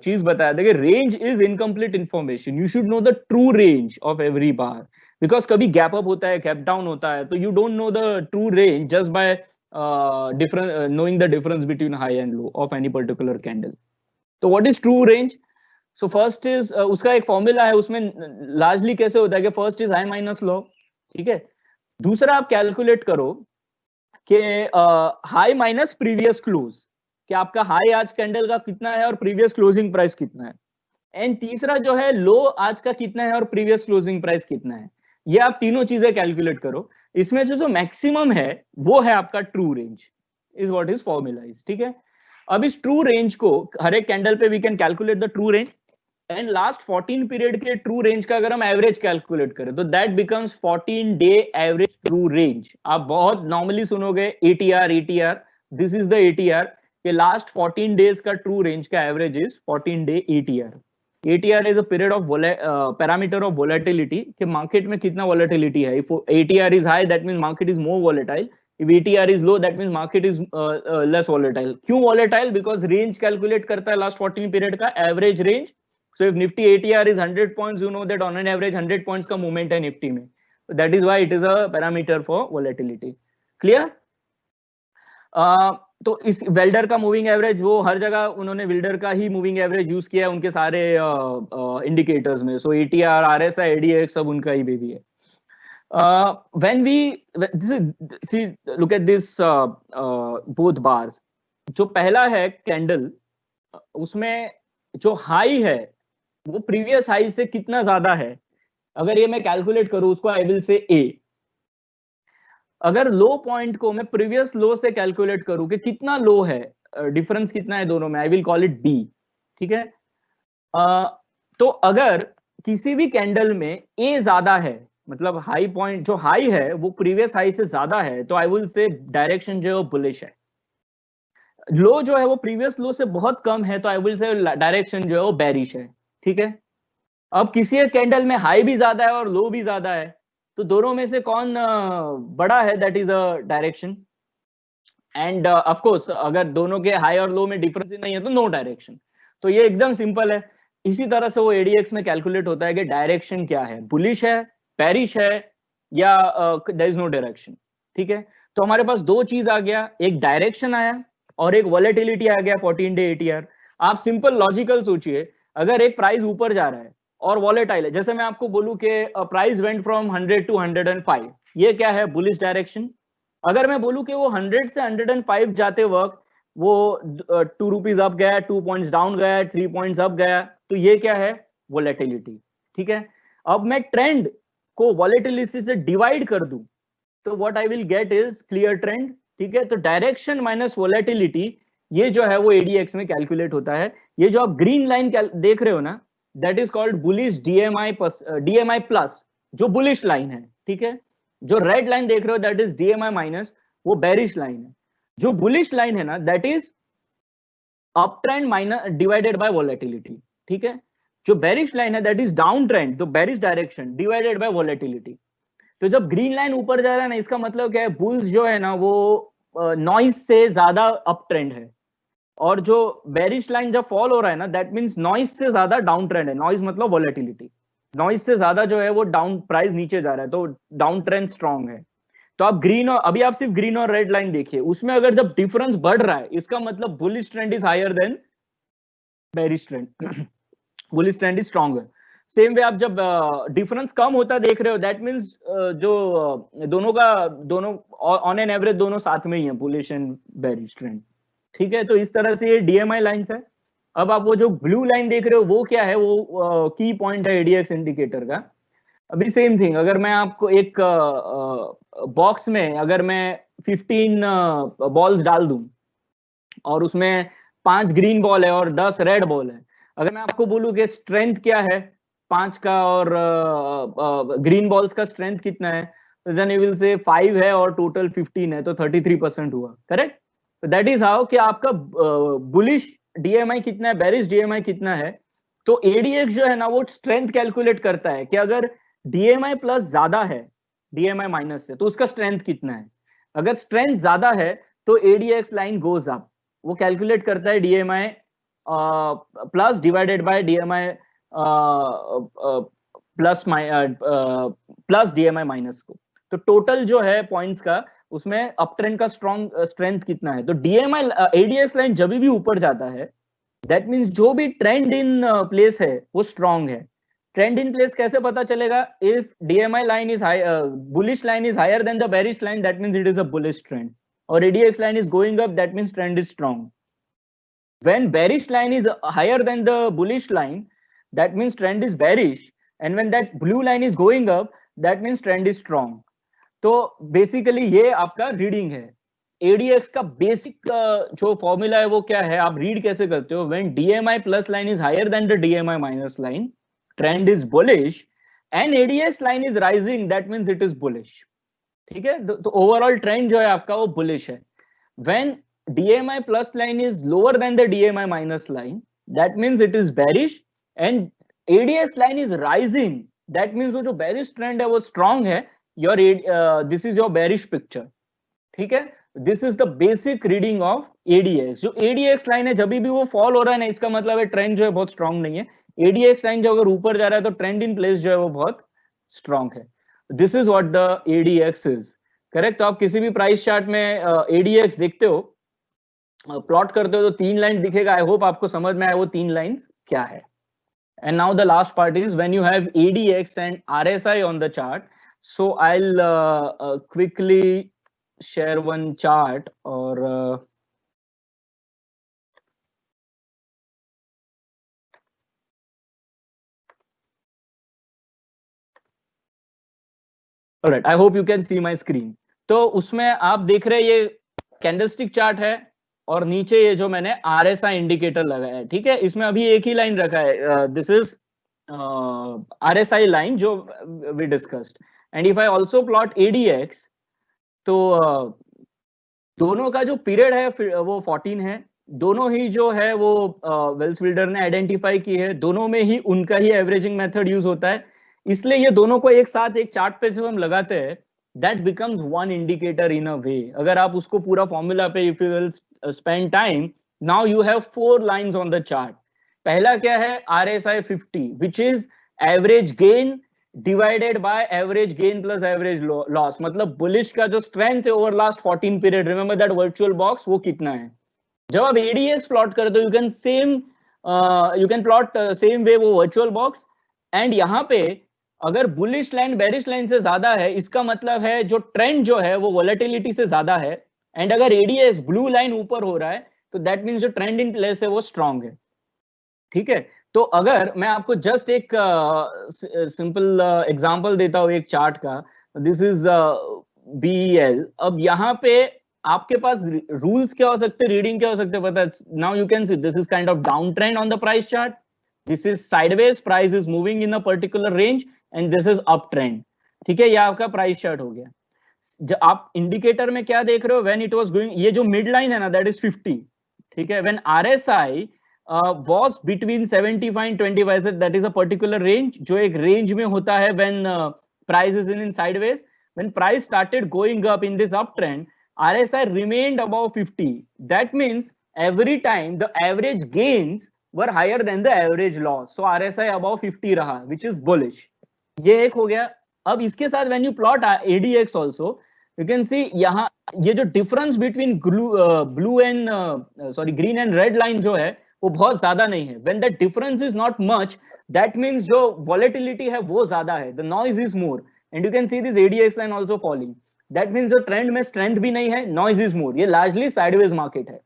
चीज बताया था कि range is incomplete information. You should know the true range of every bar, because कभी गैप अप होता है, गैप डाउन होता है, तो you don't know the true range just by knowing the difference between high and low of any particular candle. तो what is true range? So first is, उसका एक formula है, उसमें लार्जली कैसे होता है कि first is high minus low. ठीक है, दूसरा आप कैलकुलेट करो कि हाई माइनस प्रीवियस क्लोज, कि आपका हाई आज कैंडल का कितना है और प्रीवियस क्लोजिंग प्राइस कितना है. एंड तीसरा जो है लो आज का कितना है और प्रीवियस क्लोजिंग प्राइस कितना है. ये आप तीनों चीजें कैलकुलेट करो. इसमें से जो मैक्सिमम है वो है आपका true range, is what is formalise. ठीक है, अब इस ट्रू रेंज को हर एक कैंडल पे we can calculate the true range. And last 14 period के ट्रू रेंज का अगर हम एवरेज कैलकुलेट करें तो that becomes 14 day average true range. आप बहुत नॉर्मली सुनोगे ATR. This is the ATR कि लास्ट 14 डेज का ट्रू रेंज का average is 14 day ATR. ATR is a period of parameter of volatility, कि मार्केट में कितना वोलेटिलिटी है. If ATR is high that means market is more volatile. If ATR is low, that means market is less volatile. क्यों volatile? Because range calculate करता है last 14 period का average range. So if Nifty ATR is 100 points, you know that on an average 100 points का movement है Nifty में. So that is why it is a parameter for volatility. Clear? तो इस welder का moving average, वो हर जगह उन्होंने welder का ही मूविंग एवरेज यूज किया है उनके सारे इंडिकेटर्स में. सो ATR, RSI, ADX सब उनका ही बेबी है. When we see, look at this both bars. जो पहला है कैंडल, उसमें जो हाई है वो प्रीवियस हाई से कितना ज्यादा है. अगर ये मैं कैलकुलेट करूं उसको, आई विल से A. अगर लो पॉइंट को मैं प्रीवियस लो से कैलकुलेट करूं कि कितना लो है, डिफरेंस कितना है दोनों में, I will call it B. ठीक है, तो अगर किसी भी कैंडल में A ज्यादा है, मतलब हाई पॉइंट जो हाई है वो प्रीवियस हाई से ज्यादा है, तो आई विल से डायरेक्शन जो है वो बुलिश है. लो जो है वो प्रीवियस लो से बहुत कम है, तो आई विल से डायरेक्शन जो है वो बेरिश है. ठीक है, अब किसी एक कैंडल में हाई भी ज्यादा है और लो भी ज्यादा है, तो दोनों में से कौन बड़ा है, that is a direction. End of course अगर दोनों के हाई और लो में डिफरेंस नहीं है तो नो डायरेक्शन. तो ये एकदम सिंपल है. इसी तरह से वो ADX में कैलकुलेट होता है कि डायरेक्शन क्या है, बुलिश है, बेरिश है, या देयर इज नो डायरेक्शन. ठीक है, तो हमारे पास दो चीज आ गया, एक डायरेक्शन आया और एक वोलेटिलिटी आ गया 14 डे ATR. आप सिंपल लॉजिकल सोचिए, अगर एक प्राइस ऊपर जा रहा है और वॉलेटाइल है, जैसे मैं आपको बोलूं कि प्राइस वेंट फ्रॉम 100 to 105, ये क्या है, बुलिश डायरेक्शन. अगर मैं बोलूं कि वो 100 से 105 जाते वक्त वो 2 रुपीज अप गया, 2 पॉइंट्स डाउन गया, 3 पॉइंट्स अप गया, तो ये क्या है, वोलेटिलिटी. ठीक है, अब मैं ट्रेंड को वॉलेटिलिटी से डिवाइड कर दूं तो what I will get is clear trend. ठीक है, तो डायरेक्शन माइनस वोलेटिलिटी, ये जो है वो ADX में कैलकुलेट होता है. ये जो आप ग्रीन लाइन देख रहे हो ना, that is called bullish DMI plus, जो बुलिश लाइन है. ठीक है, जो रेड लाइन देख रहे हो दैट इज DMI माइनस, वो बेरिश लाइन है. जो बुलिश लाइन है ना, that is up trend minus divided by volatility, ठीक है। जो बेरिश लाइन है दैट इज डाउन ट्रेंड, तो bearish direction divided by volatility. तो जब ग्रीन लाइन ऊपर जा रहा है ना, इसका मतलब क्या है, बुल्स जो है ना वो नॉइज से ज्यादा अप ट्रेंड है, और जो बेरिश लाइन जब फॉल हो रहा है ना, दैट मींस नॉइज से ज्यादा डाउन ट्रेंड है। नॉइज मतलब वोलेटिलिटी, नॉइज से ज्यादा जो है वो डाउन, प्राइस नीचे जा रहा है, तो डाउन ट्रेंड स्ट्रांग है। तो आप ग्रीन और अभी आप सिर्फ ग्रीन और रेड लाइन देखिए, उसमें अगर जब डिफरेंस बढ़ रहा है, इसका मतलब bullish trend is higher than bearish trend, bullish trend is stronger. Same way आप जब डिफरेंस कम होता देख रहे हो, दैट मींस जो दोनों ऑन एन एवरेज दोनों साथ में ही है, बुलिश एंड बेरिश ट्रेंड, ठीक है। तो इस तरह से ये डीएमआई लाइंस है। अब आप वो जो ब्लू लाइन देख रहे हो वो क्या है, वो की पॉइंट है एडीएक्स इंडिकेटर का। अभी सेम थिंग, अगर मैं आपको एक बॉक्स में अगर मैं 15 बॉल्स डाल दूं, और उसमें 5 ग्रीन बॉल है और 10 रेड बॉल है, अगर मैं आपको बोलूं कि स्ट्रेंथ क्या है 5 का और ग्रीन बॉल्स का स्ट्रेंथ कितना है, तो देन यू विल से 5 है और टोटल 15 है, तो 33% हुआ, करेक्ट। तो दैट इज हाउ कि आपका बुलिश डीएमआई कितना है, बेरिश डीएमआई कितना है। तो एडीएक्स जो है ना वो स्ट्रेंथ कैलकुलेट करता है कि अगर डीएमआई प्लस ज्यादा है डीएमआई माइनस से, तो उसका स्ट्रेंथ कितना है। अगर स्ट्रेंथ ज्यादा है तो एडीएक्स लाइन गोज अप, वो कैलकुलेट करता है DMI plus divided by DMI plus DMI minus को। तो टोटल जो है पॉइंट्स का, उसमें अप ट्रेंड का स्ट्रॉन्ग स्ट्रेंथ कितना है। तो डीएमआई एडीएक्स लाइन जब भी ऊपर जाता है, दैट मींस जो भी ट्रेंड इन प्लेस है वो स्ट्रॉन्ग है। ट्रेंड इन प्लेस कैसे पता चलेगा, if DMI line is high, bullish line is higher than the bearish line, that means it is a bullish trend, और ADX line is going up, that means trend is strong. When bearish line is higher than the bullish line, that means trend is bearish, and when that blue line is going up, that means trend is strong. तो basically ये आपका reading है। ADX का basic जो formula है वो क्या है, आप रीड कैसे करते हो, when DMI plus line is higher than the DMI minus line, trend is bullish, and ADX line is rising, that means it is bullish, ठीक है। तो ओवरऑल ट्रेंड जो है आपका वो बुलिश है। When DMI plus line is lower than the DMI minus line, that means it is bearish, and ADX line is rising, that means वो जो बेरिश ट्रेंड है वो स्ट्रांग है। Your this is your bearish picture, ठीक है। This is the basic reading of ADX। जो ADX line है जब भी वो फॉल हो रहा है ना, इसका मतलब है ट्रेंड जो है बहुत स्ट्रांग नहीं है। ADX लाइन जो अगर ऊपर जा रहा है तो ट्रेंड इन प्लेस जो है वो बहुत स्ट्रांग है। This is what the ADX is, correct. तो आप किसी भी प्राइस चार्ट में ADX देखते हो, प्लॉट करते हो, तो 3 लाइन दिखेगा। आई होप आपको समझ में आए वो 3 लाइंस क्या है। And now the last part is when you have ADX and RSI on the chart. So I'll quickly share one chart, or alright, I hope you can see my screen. तो उसमें आप देख रहे हैं ये candlestick chart है, और नीचे ये जो मैंने RSI इंडिकेटर लगाया है, ठीक है। इसमें अभी एक ही लाइन रखा है, दिस इज RSI लाइन जो we discussed. And if I also plot ADX, तो दोनों का जो पीरियड है वो 14 है। दोनों ही जो है वो वेल्स बिल्डर ने आइडेंटिफाई की है, दोनों में ही उनका ही एवरेजिंग मेथड यूज होता है। इसलिए ये दोनों को एक साथ एक चार्ट पे जब हम लगाते हैं, दैट बिकम्स वन इंडिकेटर इन अ वे। अगर आप उसको पूरा फॉर्मूला पे if you will spend time, now you have 4 lines on the chart. पहला क्या है, RSI 50, which is average gain divided by average gain plus average loss. मतलब बुलिश का जो स्ट्रेंथ है over last 14 period, remember that virtual box, वो कितना है। जब आप ADX प्लॉट करते हो, you can plot same way वो वर्चुअल बॉक्स। एंड यहाँ पे अगर बुलिश लाइन बेरिश लाइन से ज्यादा है, इसका मतलब है जो ट्रेंड जो है वो वोलेटिलिटी से ज्यादा है। एंड अगर ADX ब्लू लाइन ऊपर हो रहा है, तो दैट मीन्स जो ट्रेंड इन प्लेस है वो स्ट्रांग है, ठीक है। तो अगर मैं आपको जस्ट एक सिंपल एग्जांपल देता हूं एक चार्ट का, दिस इज BEL। अब यहाँ पे आपके पास रूल्स क्या हो सकते हैं, रीडिंग क्या हो सकते हैं, पता है। Now you can see this is kind of down trend on the price chart, this is sideways, price is moving in a particular range, and this is up trend, ठीक है। ये आपका प्राइस चार्ट हो गया। जब आप indicator में क्या देख रहे हो, व्हेन इट वाज गोइंग, ये जो मिड लाइन है ना, दैट इज 50, ठीक है, when RSI was between 75 and 25, that is a particular range, जो एक range में होता है when price is in sideways. When price started going up in this uptrend, RSI remained above 50. That means every time the average gains were higher than the average loss. So RSI above 50 रहा, which is bullish. ये एक हो गया. अब इसके साथ when you plot ADX also, you can see यहाँ ये जो difference between blue and green and red line जो है वो बहुत ज्यादा नहीं है. When the difference is not much, that means जो volatility है वो ज्यादा है. The noise is more, and you can see this ADX line also falling. That means जो trend में strength भी नहीं है, noise is more. ये largely sideways market है.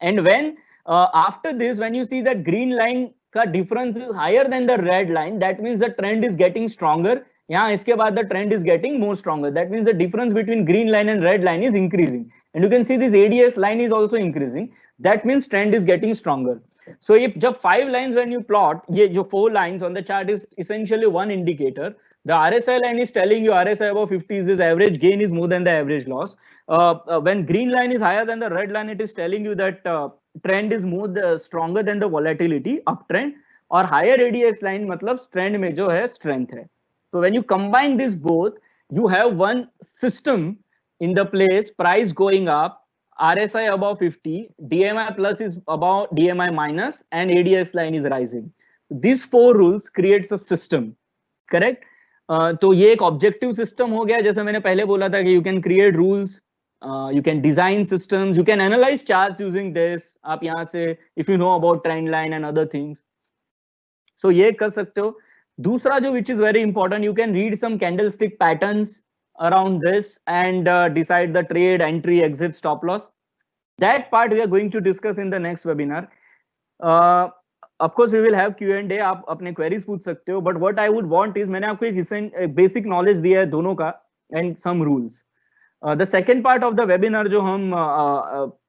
And when after this, when you see that green line का difference is higher than the red line, that means the trend is getting stronger. यहाँ इसके बाद the trend is getting more stronger. That means the difference between green line and red line is increasing. And you can see this ADX line is also increasing. That means trend is getting stronger. So if जब 5 lines when you plot, ये जो 4 lines on the chart is essentially one indicator. The RSI line is telling you RSI above 50 is this average gain is more than the average loss. When green line is higher than the red line, it is telling you that trend is more stronger than the volatility uptrend. और higher ADX line मतलब trend में जो है strength है. So when you combine this both, you have one system in the place, price going up, RSI above 50, DMI plus is above DMI minus, and ADX line is rising. These 4 rules creates a system, correct? तो ये एक objective system हो गया. जैसे मैंने पहले बोला था कि you can create rules, you can design systems, you can analyze charts using this. आप यहाँ से if you know about trend line and other things, so ये कर सकते हो. दूसरा जो which is very important, you can read some candlestick patterns around this and decide the trade, entry, exit, stop loss. That part we are going to discuss in the next webinar. Of course we will have Q&A, आप अपने queries पूछ सकते हो, but what I would want is, मैंने आपको एक basic knowledge दिया है दोनों का and some rules. The second part of the webinar जो हम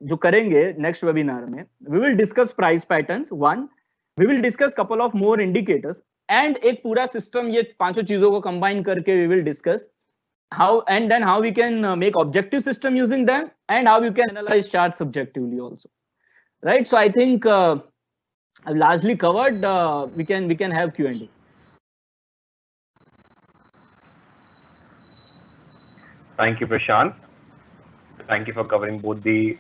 जो करेंगे next webinar में, we will discuss price patterns. One, we will discuss couple of more indicators and एक पूरा system, ये 5 चीजों को combine करके we will discuss how and then how we can make objective system using them and how you can analyze charts subjectively also, right? So I think I've largely covered. We can have Q&A. Thank you, Prashant. Thank you for covering both the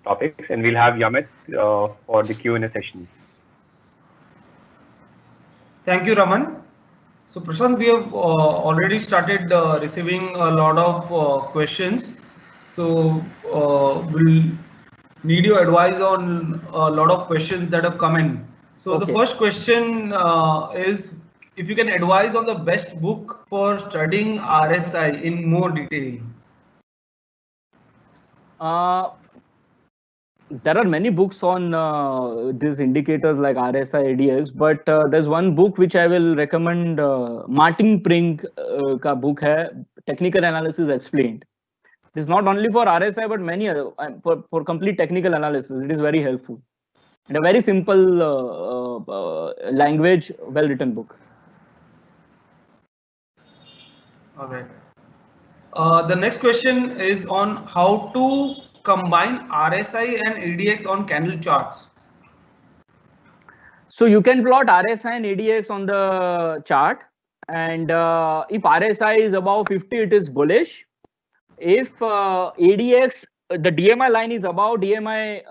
topics, and we'll have Yamit for the Q&A session. Thank you, Raman. So Prashant, we have already started receiving a lot of questions. So we'll need your advice on a lot of questions that have come in. So okay. The first question is if you can advise on the best book for studying RSI in more detail. There are many books on these indicators like RSI, ADX, but there's one book which I will recommend. Martin Pring का book है, Technical Analysis Explained. It is not only for RSI but many other for complete technical analysis. It is very helpful and a very simple language, well-written book. All right. The next question is on how to combine RSI and ADX on candle charts. So you can plot RSI and ADX on the chart, and if RSI is above 50, it is bullish. If ADX, the DMI line is above DMI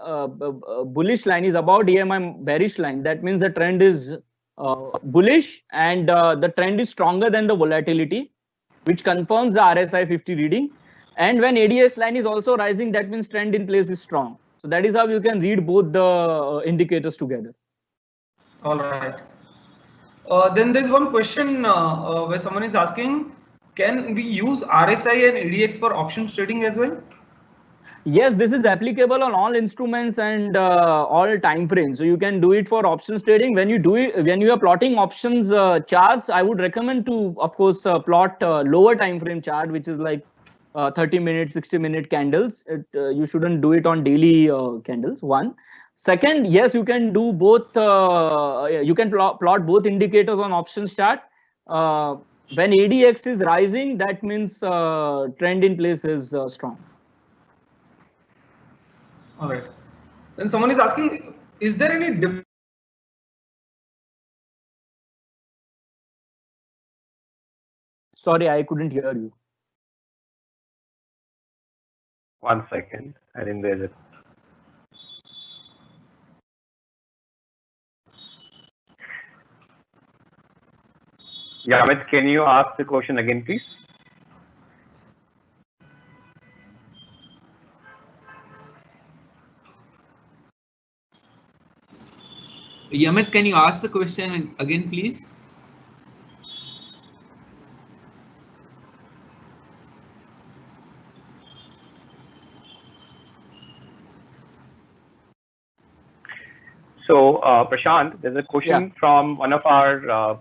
bullish line is above DMI bearish line, that means the trend is bullish and the trend is stronger than the volatility, which confirms the RSI 50 reading. And when ADX line is also rising, that means trend in place is strong. So that is how you can read both the indicators together. All right. Then there's one question where someone is asking, can we use RSI and ADX for options trading as well? Yes, this is applicable on all instruments and all time frames. So you can do it for options trading. When you do it, when you are plotting options charts, I would recommend to, of course, plot lower time frame chart, which is like 30-minute, 60-minute candles. You shouldn't do it on daily candles. One. Second, yes, you can do both. You can plot both indicators on options chart. When ADX is rising, that means trend in place is strong. All right. Then someone is asking, is there any difference? Sorry, I couldn't hear you. 1 second. I think there's a. Yeah, Amit, can you ask the question again, please? Yamit, can you ask the question again, please? So, Prashant, there's a question from one of our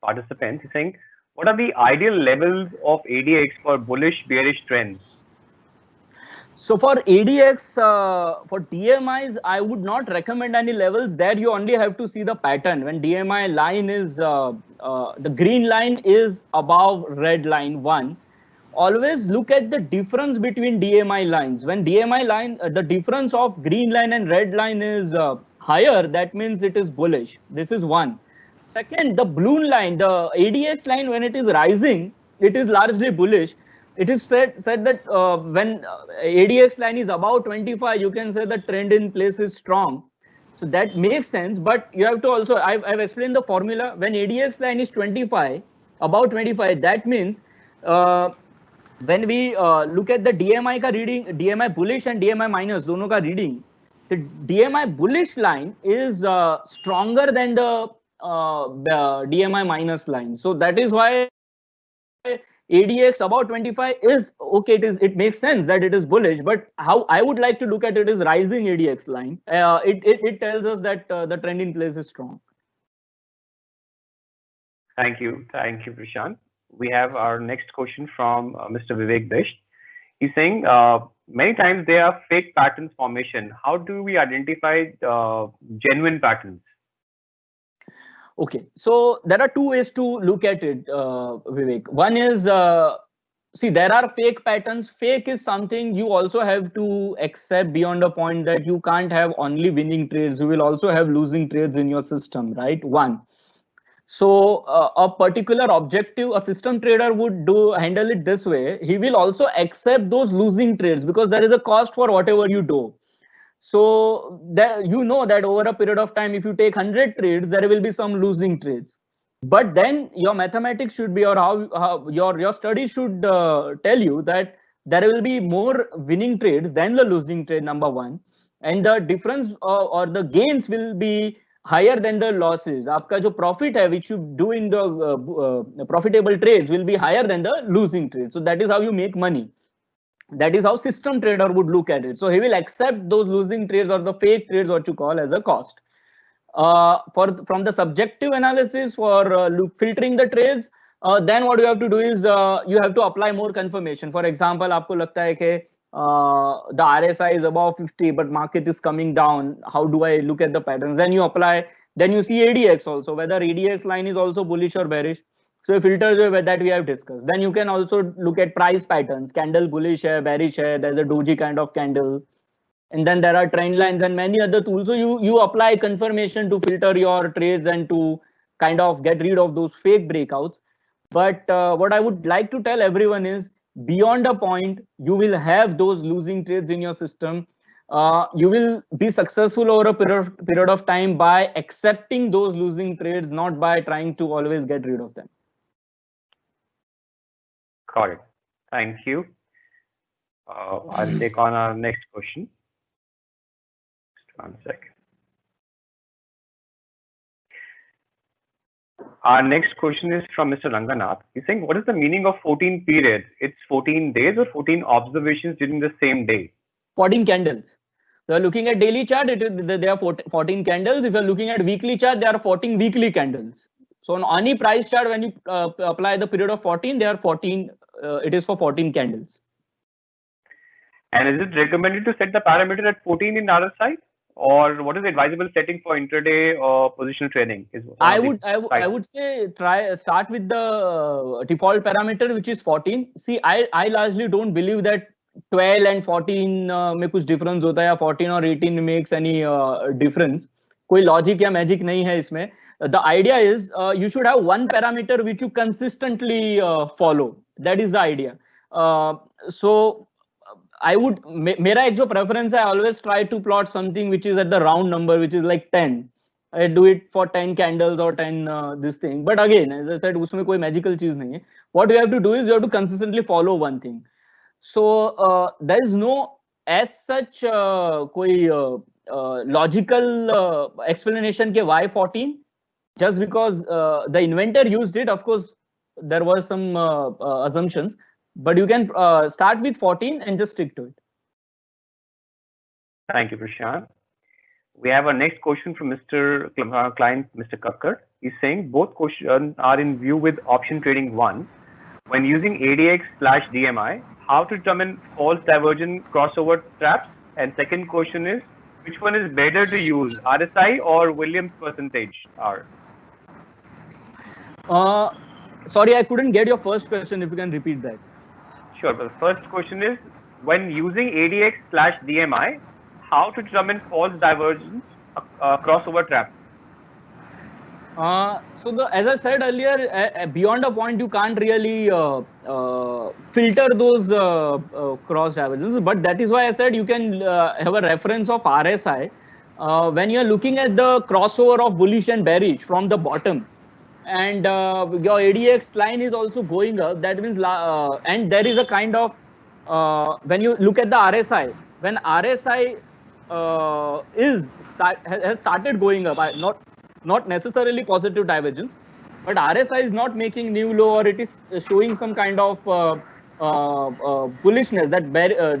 participants. He's saying, what are the ideal levels of ADX for bullish, bearish trends? So for ADX, for DMIs, I would not recommend any levels. There you only have to see the pattern. When DMI line is, the green line is above red line 1. Always look at the difference between DMI lines. When DMI line, the difference of green line and red line is higher, that means it is bullish. This is one. Second, the balloon line, the ADX line, when it is rising, it is largely bullish. It is said that when ADX line is above 25, you can say the trend in place is strong. So that makes sense, but you have to also, I've explained the formula. When ADX line is 25, above 25, that means when we look at the DMI ka reading, DMI bullish and DMI minus, dono ka reading, the DMI bullish line is stronger than the DMI minus line. So that is why ADX about 25 is okay. It makes sense that it is bullish, but how I would like to look at it is rising ADX line. It tells us that the trend in place is strong. Thank you, Prashant. We have our next question from Mr. Vivek Bisht. He's saying many times there are fake patterns formation. How do we identify genuine patterns? Okay, so there are two ways to look at it, Vivek. One is, see, there are fake patterns. Fake is something you also have to accept beyond a point that you can't have only winning trades. You will also have losing trades in your system, right? One. So a particular objective, a system trader would handle it this way. He will also accept those losing trades because there is a cost for whatever you do. So that you know that over a period of time, if you take 100 trades, there will be some losing trades. But then your mathematics should be, or how your study should tell you that there will be more winning trades than the losing trade, number one, and the difference or the gains will be higher than the losses. आपका जो profit है, which you do in the profitable trades, will be higher than the losing trades. So that is how you make money. That is how system trader would look at it. So he will accept those losing trades or the fake trades, what you call, as a cost. From the subjective analysis for filtering the trades, then what you have to do is you have to apply more confirmation. For example, आपको लगता है कि the RSI is above 50, but market is coming down. How do I look at the patterns? Then you apply. Then you see ADX also, whether ADX line is also bullish or bearish. So filters that we have discussed. Then you can also look at price patterns. Candle bullish hai, bearish hai. There's a doji kind of candle. And then there are trend lines and many other tools. So you apply confirmation to filter your trades and to kind of get rid of those fake breakouts. But what I would like to tell everyone is, beyond a point, you will have those losing trades in your system. You will be successful over a period of time by accepting those losing trades, not by trying to always get rid of them. Got it. Thank you. I'll take on our next question. Just 1 second. Our next question is from Mr. Ranganath. He's saying, what is the meaning of 14 periods? It's 14 days or 14 observations during the same day? 14 candles. So you're looking at daily chart, there are 14 candles. If you're looking at weekly chart, there are 14 weekly candles. So on any price chart, when you apply the period of 14, there are 14. It is for 14 candles. And is it recommended to set the parameter at 14 in RSI? Or what is the advisable setting for intraday or positional trading? I would say start with the default parameter, which is 14. See, I largely don't believe that 12 and 14 में कुछ difference होता है या 14 और 18 makes any difference, कोई logic या magic नहीं है इसमें. The idea is you should have one parameter which you consistently follow. That is the idea. So I would, मेरा एक जो preference है, I always try to plot something which is at the round number, which is like 10. I do it for 10 candles or 10 this thing. But again, as I said, उसमें कोई magical चीज नहीं है. What you have to do is you have to consistently follow one thing. So there is no as such कोई logical explanation के why 14. Just because the inventor used it, of course, there were some assumptions, but you can start with 14 and just stick to it. Thank you, Prashant. We have our next question from Mr. Client, Mr. Kakkar. He's saying both questions are in view with option trading 1. When using ADX/DMI, how to determine false divergent crossover traps? And second question is, which one is better to use, RSI or Williams percentage R? Sorry, I couldn't get your first question. If you can repeat that. Sure. The first question is, when using ADX/DMI, how to determine false divergence crossover trap? So as I said earlier, beyond a point you can't really filter those cross divergences, but that is why I said you can have a reference of RSI when you're looking at the crossover of bullish and bearish from the bottom, and your ADX line is also going up. That means and there is a kind of when you look at the RSI, when RSI has started going up, not necessarily positive divergence, but RSI is not making new low, or it is showing some kind of bullishness, that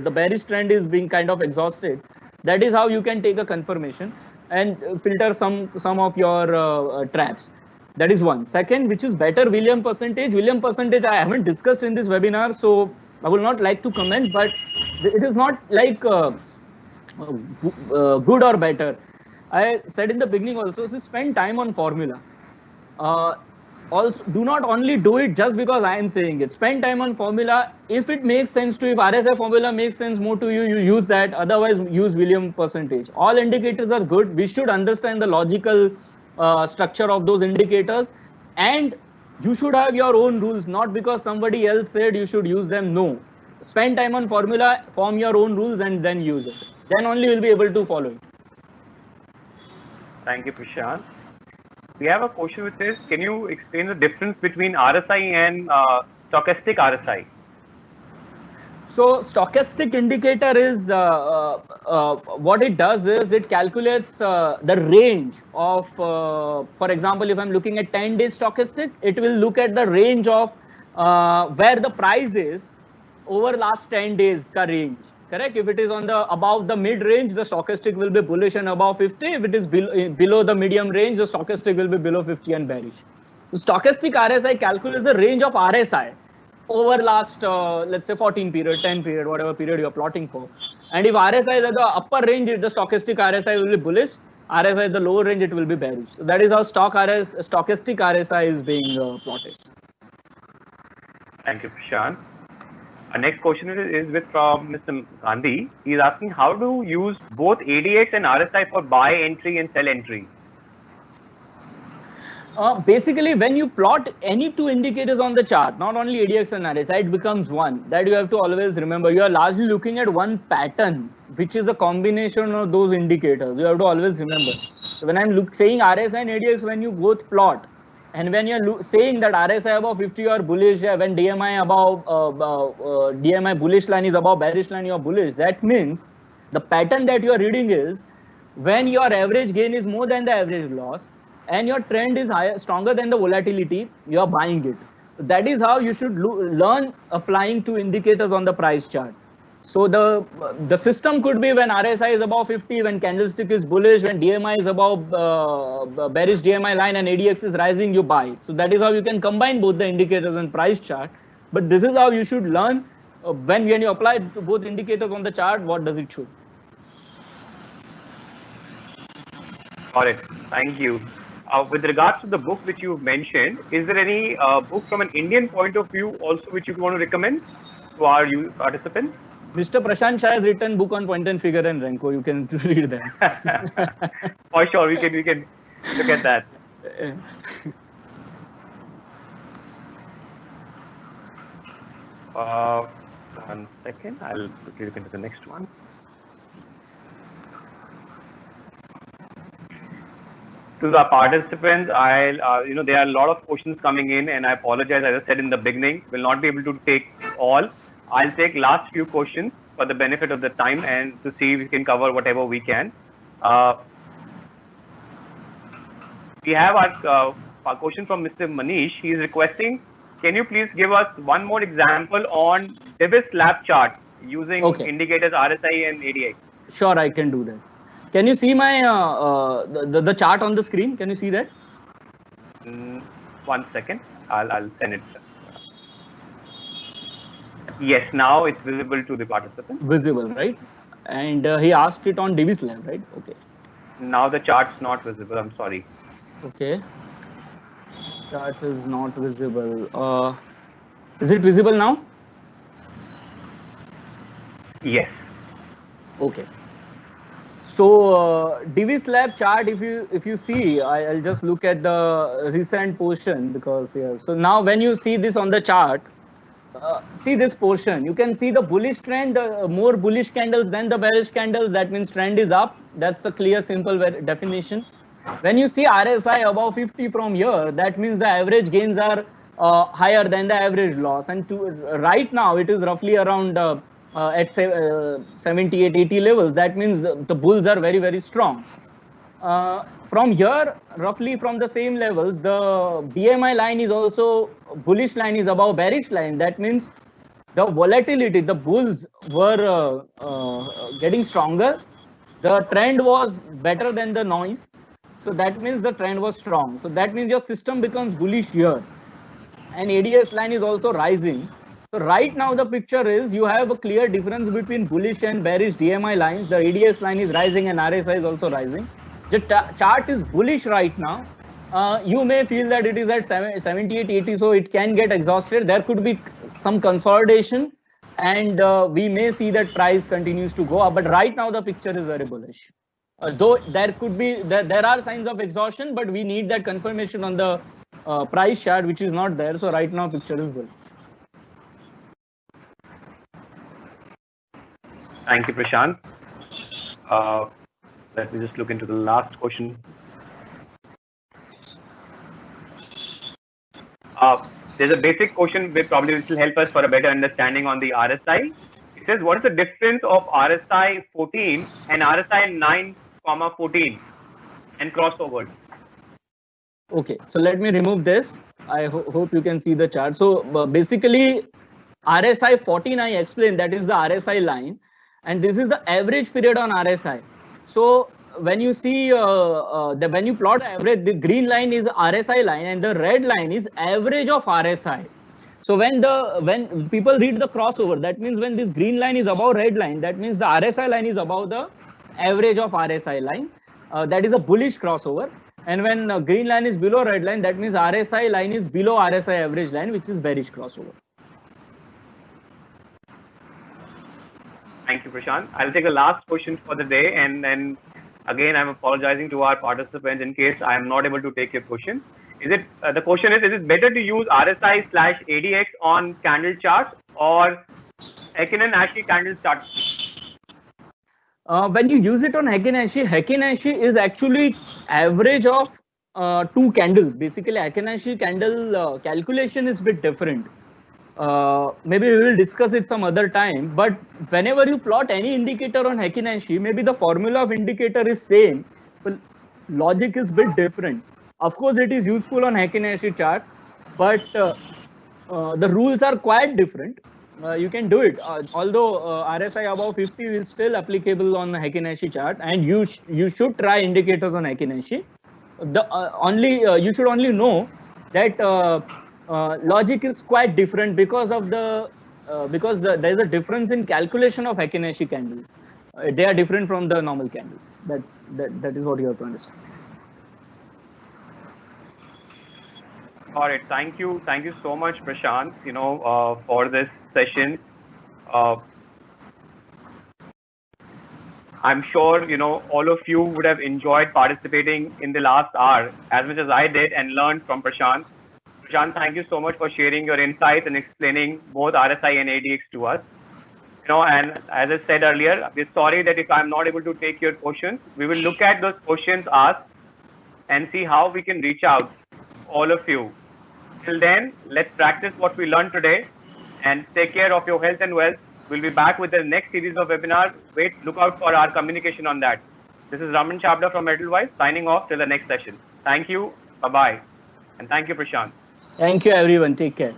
the bearish trend is being kind of exhausted. That is how you can take a confirmation and filter some of your traps. That is one. Second, which is better, Williams percentage. Williams percentage I haven't discussed in this webinar, so I will not like to comment, but it is not like good or better. I said in the beginning also, so spend time on formula. Also, do not only do it just because I am saying it. Spend time on formula. If it makes sense to you, if RSI formula makes sense more to you, you use that. Otherwise, use Williams percentage. All indicators are good. We should understand the logical structure of those indicators, and you should have your own rules, not because somebody else said you should use them. No. Spend time on formula, form your own rules, and then use it. Then only you'll be able to follow it. Thank you, Prashant. We have a question which says, can you explain the difference between RSI and stochastic RSI? So stochastic indicator is what it does is it calculates the range of, for example, if I'm looking at 10-day stochastic, it will look at the range of where the price is over last 10 days ka range. Correct? If it is on the above the mid range, the stochastic will be bullish and above 50. If it is below the medium range, the stochastic will be below 50 and bearish. So stochastic RSI calculates the range of RSI over last, let's say 14 period, 10 period, whatever period you are plotting for. And if RSI is at the upper range, the stochastic RSI will be bullish. RSI at the lower range, it will be bearish. So that is how stochastic RSI is being plotted. Thank you, Prashant. Our next question is from Mr. Gandhi. He is asking how to use both ADX and RSI for buy entry and sell entry. Basically, when you plot any two indicators on the chart, not only ADX and RSI, it becomes one. That you have to always remember. You are largely looking at one pattern, which is a combination of those indicators. You have to always remember. So when I'm saying RSI and ADX, when you both plot, and when you're saying that RSI above 50 you are bullish, when DMI above DMI bullish line is above bearish line, you are bullish. That means the pattern that you are reading is when your average gain is more than the average loss, and your trend is higher, stronger than the volatility, you are buying it. That is how you should learn applying two indicators on the price chart. So the system could be when RSI is above 50, when candlestick is bullish, when DMI is above bearish DMI line and ADX is rising, you buy. So that is how you can combine both the indicators and price chart. But this is how you should learn when you apply both indicators on the chart, what does it show? Got it. Thank you. With regards to the book which you mentioned, is there any book from an Indian point of view also which you want to recommend to our participants? Mr. Prashant Shah has written book on point and figure and Renko. You can read them. For sure, we can look at that. One second, I'll quickly look into the next one. To the participants, I'll, there are a lot of questions coming in, and I apologize. As I said in the beginning, we'll not be able to take all. I'll take last few questions for the benefit of the time and to see if we can cover whatever we can. We have our question from Mr. Manish. He is requesting, can you please give us one more example on Divis lab chart using indicators RSI and ADX? Sure, I can do that. Can you see my the chart on the screen? Can you see that? 1 second. I'll send it. Yes, now it's visible to the participant. Visible, right? And he asked it on Divis lab, right? Okay. Now the chart's not visible. I'm sorry. Okay. Chart is not visible. Is it visible now? Yes. Okay. So Divis lab chart, if you see, I'll just look at the recent portion because here. So now when you see this on the chart, see this portion. You can see the bullish trend, more bullish candles than the bearish candles. That means trend is up. That's a clear, simple definition. When you see RSI above 50 from here, that means the average gains are higher than the average loss. And right now, it is roughly around at 78, 80 levels. That means the bulls are very, very strong. From here, roughly from the same levels, the BMI line is also bullish line is above bearish line. That means the volatility, the bulls were getting stronger. The trend was better than the noise. So that means the trend was strong. So that means your system becomes bullish here. And ADX line is also rising. So right now the picture is you have a clear difference between bullish and bearish DMI lines. The ADX line is rising and RSI is also rising. The chart is bullish right now. You may feel that it is at 78, 80, so it can get exhausted. There could be some consolidation and we may see that price continues to go up. But right now the picture is very bullish. Though there could be, there are signs of exhaustion, but we need that confirmation on the price chart, which is not there. So right now picture is bullish. Thank you, Prashant. Let me just look into the last question. There's a basic question which probably will help us for a better understanding on the RSI. It says, what is the difference of RSI 14 and RSI 9,14 and crossover? Okay, so let me remove this. I hope you can see the chart. So basically, RSI 14, I explained, that is the RSI line. And this is the average period on RSI. So when you see, when you plot average, the green line is RSI line and the red line is average of RSI. So when people read the crossover, that means when this green line is above red line, that means the RSI line is above the average of RSI line. That is a bullish crossover. And when green line is below red line, that means RSI line is below RSI average line, which is bearish crossover. Thank you, Prashant. I'll take the last question for the day, and then again, I'm apologizing to our participants in case I am not able to take your question. Is it the question is it better to use RSI/ADX on candle charts or Heikin-Ashi candle charts? When you use it on Heikin-Ashi is actually average of two candles. Basically, Heikin-Ashi candle calculation is a bit different. Maybe we will discuss it some other time, but whenever you plot any indicator on Heikin-Ashi, maybe the formula of indicator is same, but logic is a bit different. Of course, it is useful on Heikin-Ashi chart, but the rules are quite different. You can do it, although RSI above 50 is still applicable on the Heikin-Ashi chart, and you should try indicators on Heikin-Ashi. You should only know that logic is quite different because of the there is a difference in calculation of Heikin-Ashi candles. They are different from the normal candles. That is what you have to understand. All right, thank you so much, Prashant. For this session. I'm sure, you know, all of you would have enjoyed participating in the last hour as much as I did and learned from Prashant. Prashant, thank you so much for sharing your insights and explaining both RSI and ADX to us. You know, and as I said earlier, we're sorry that if I'm not able to take your questions, we will look at those questions asked and see how we can reach out to all of you. Till then, let's practice what we learned today and take care of your health and wealth. We'll be back with the next series of webinars. Look out for our communication on that. This is Raman Chabla from Edelweiss signing off till the next session. Thank you. Bye-bye. And thank you, Prashant. Thank you, everyone. Take care.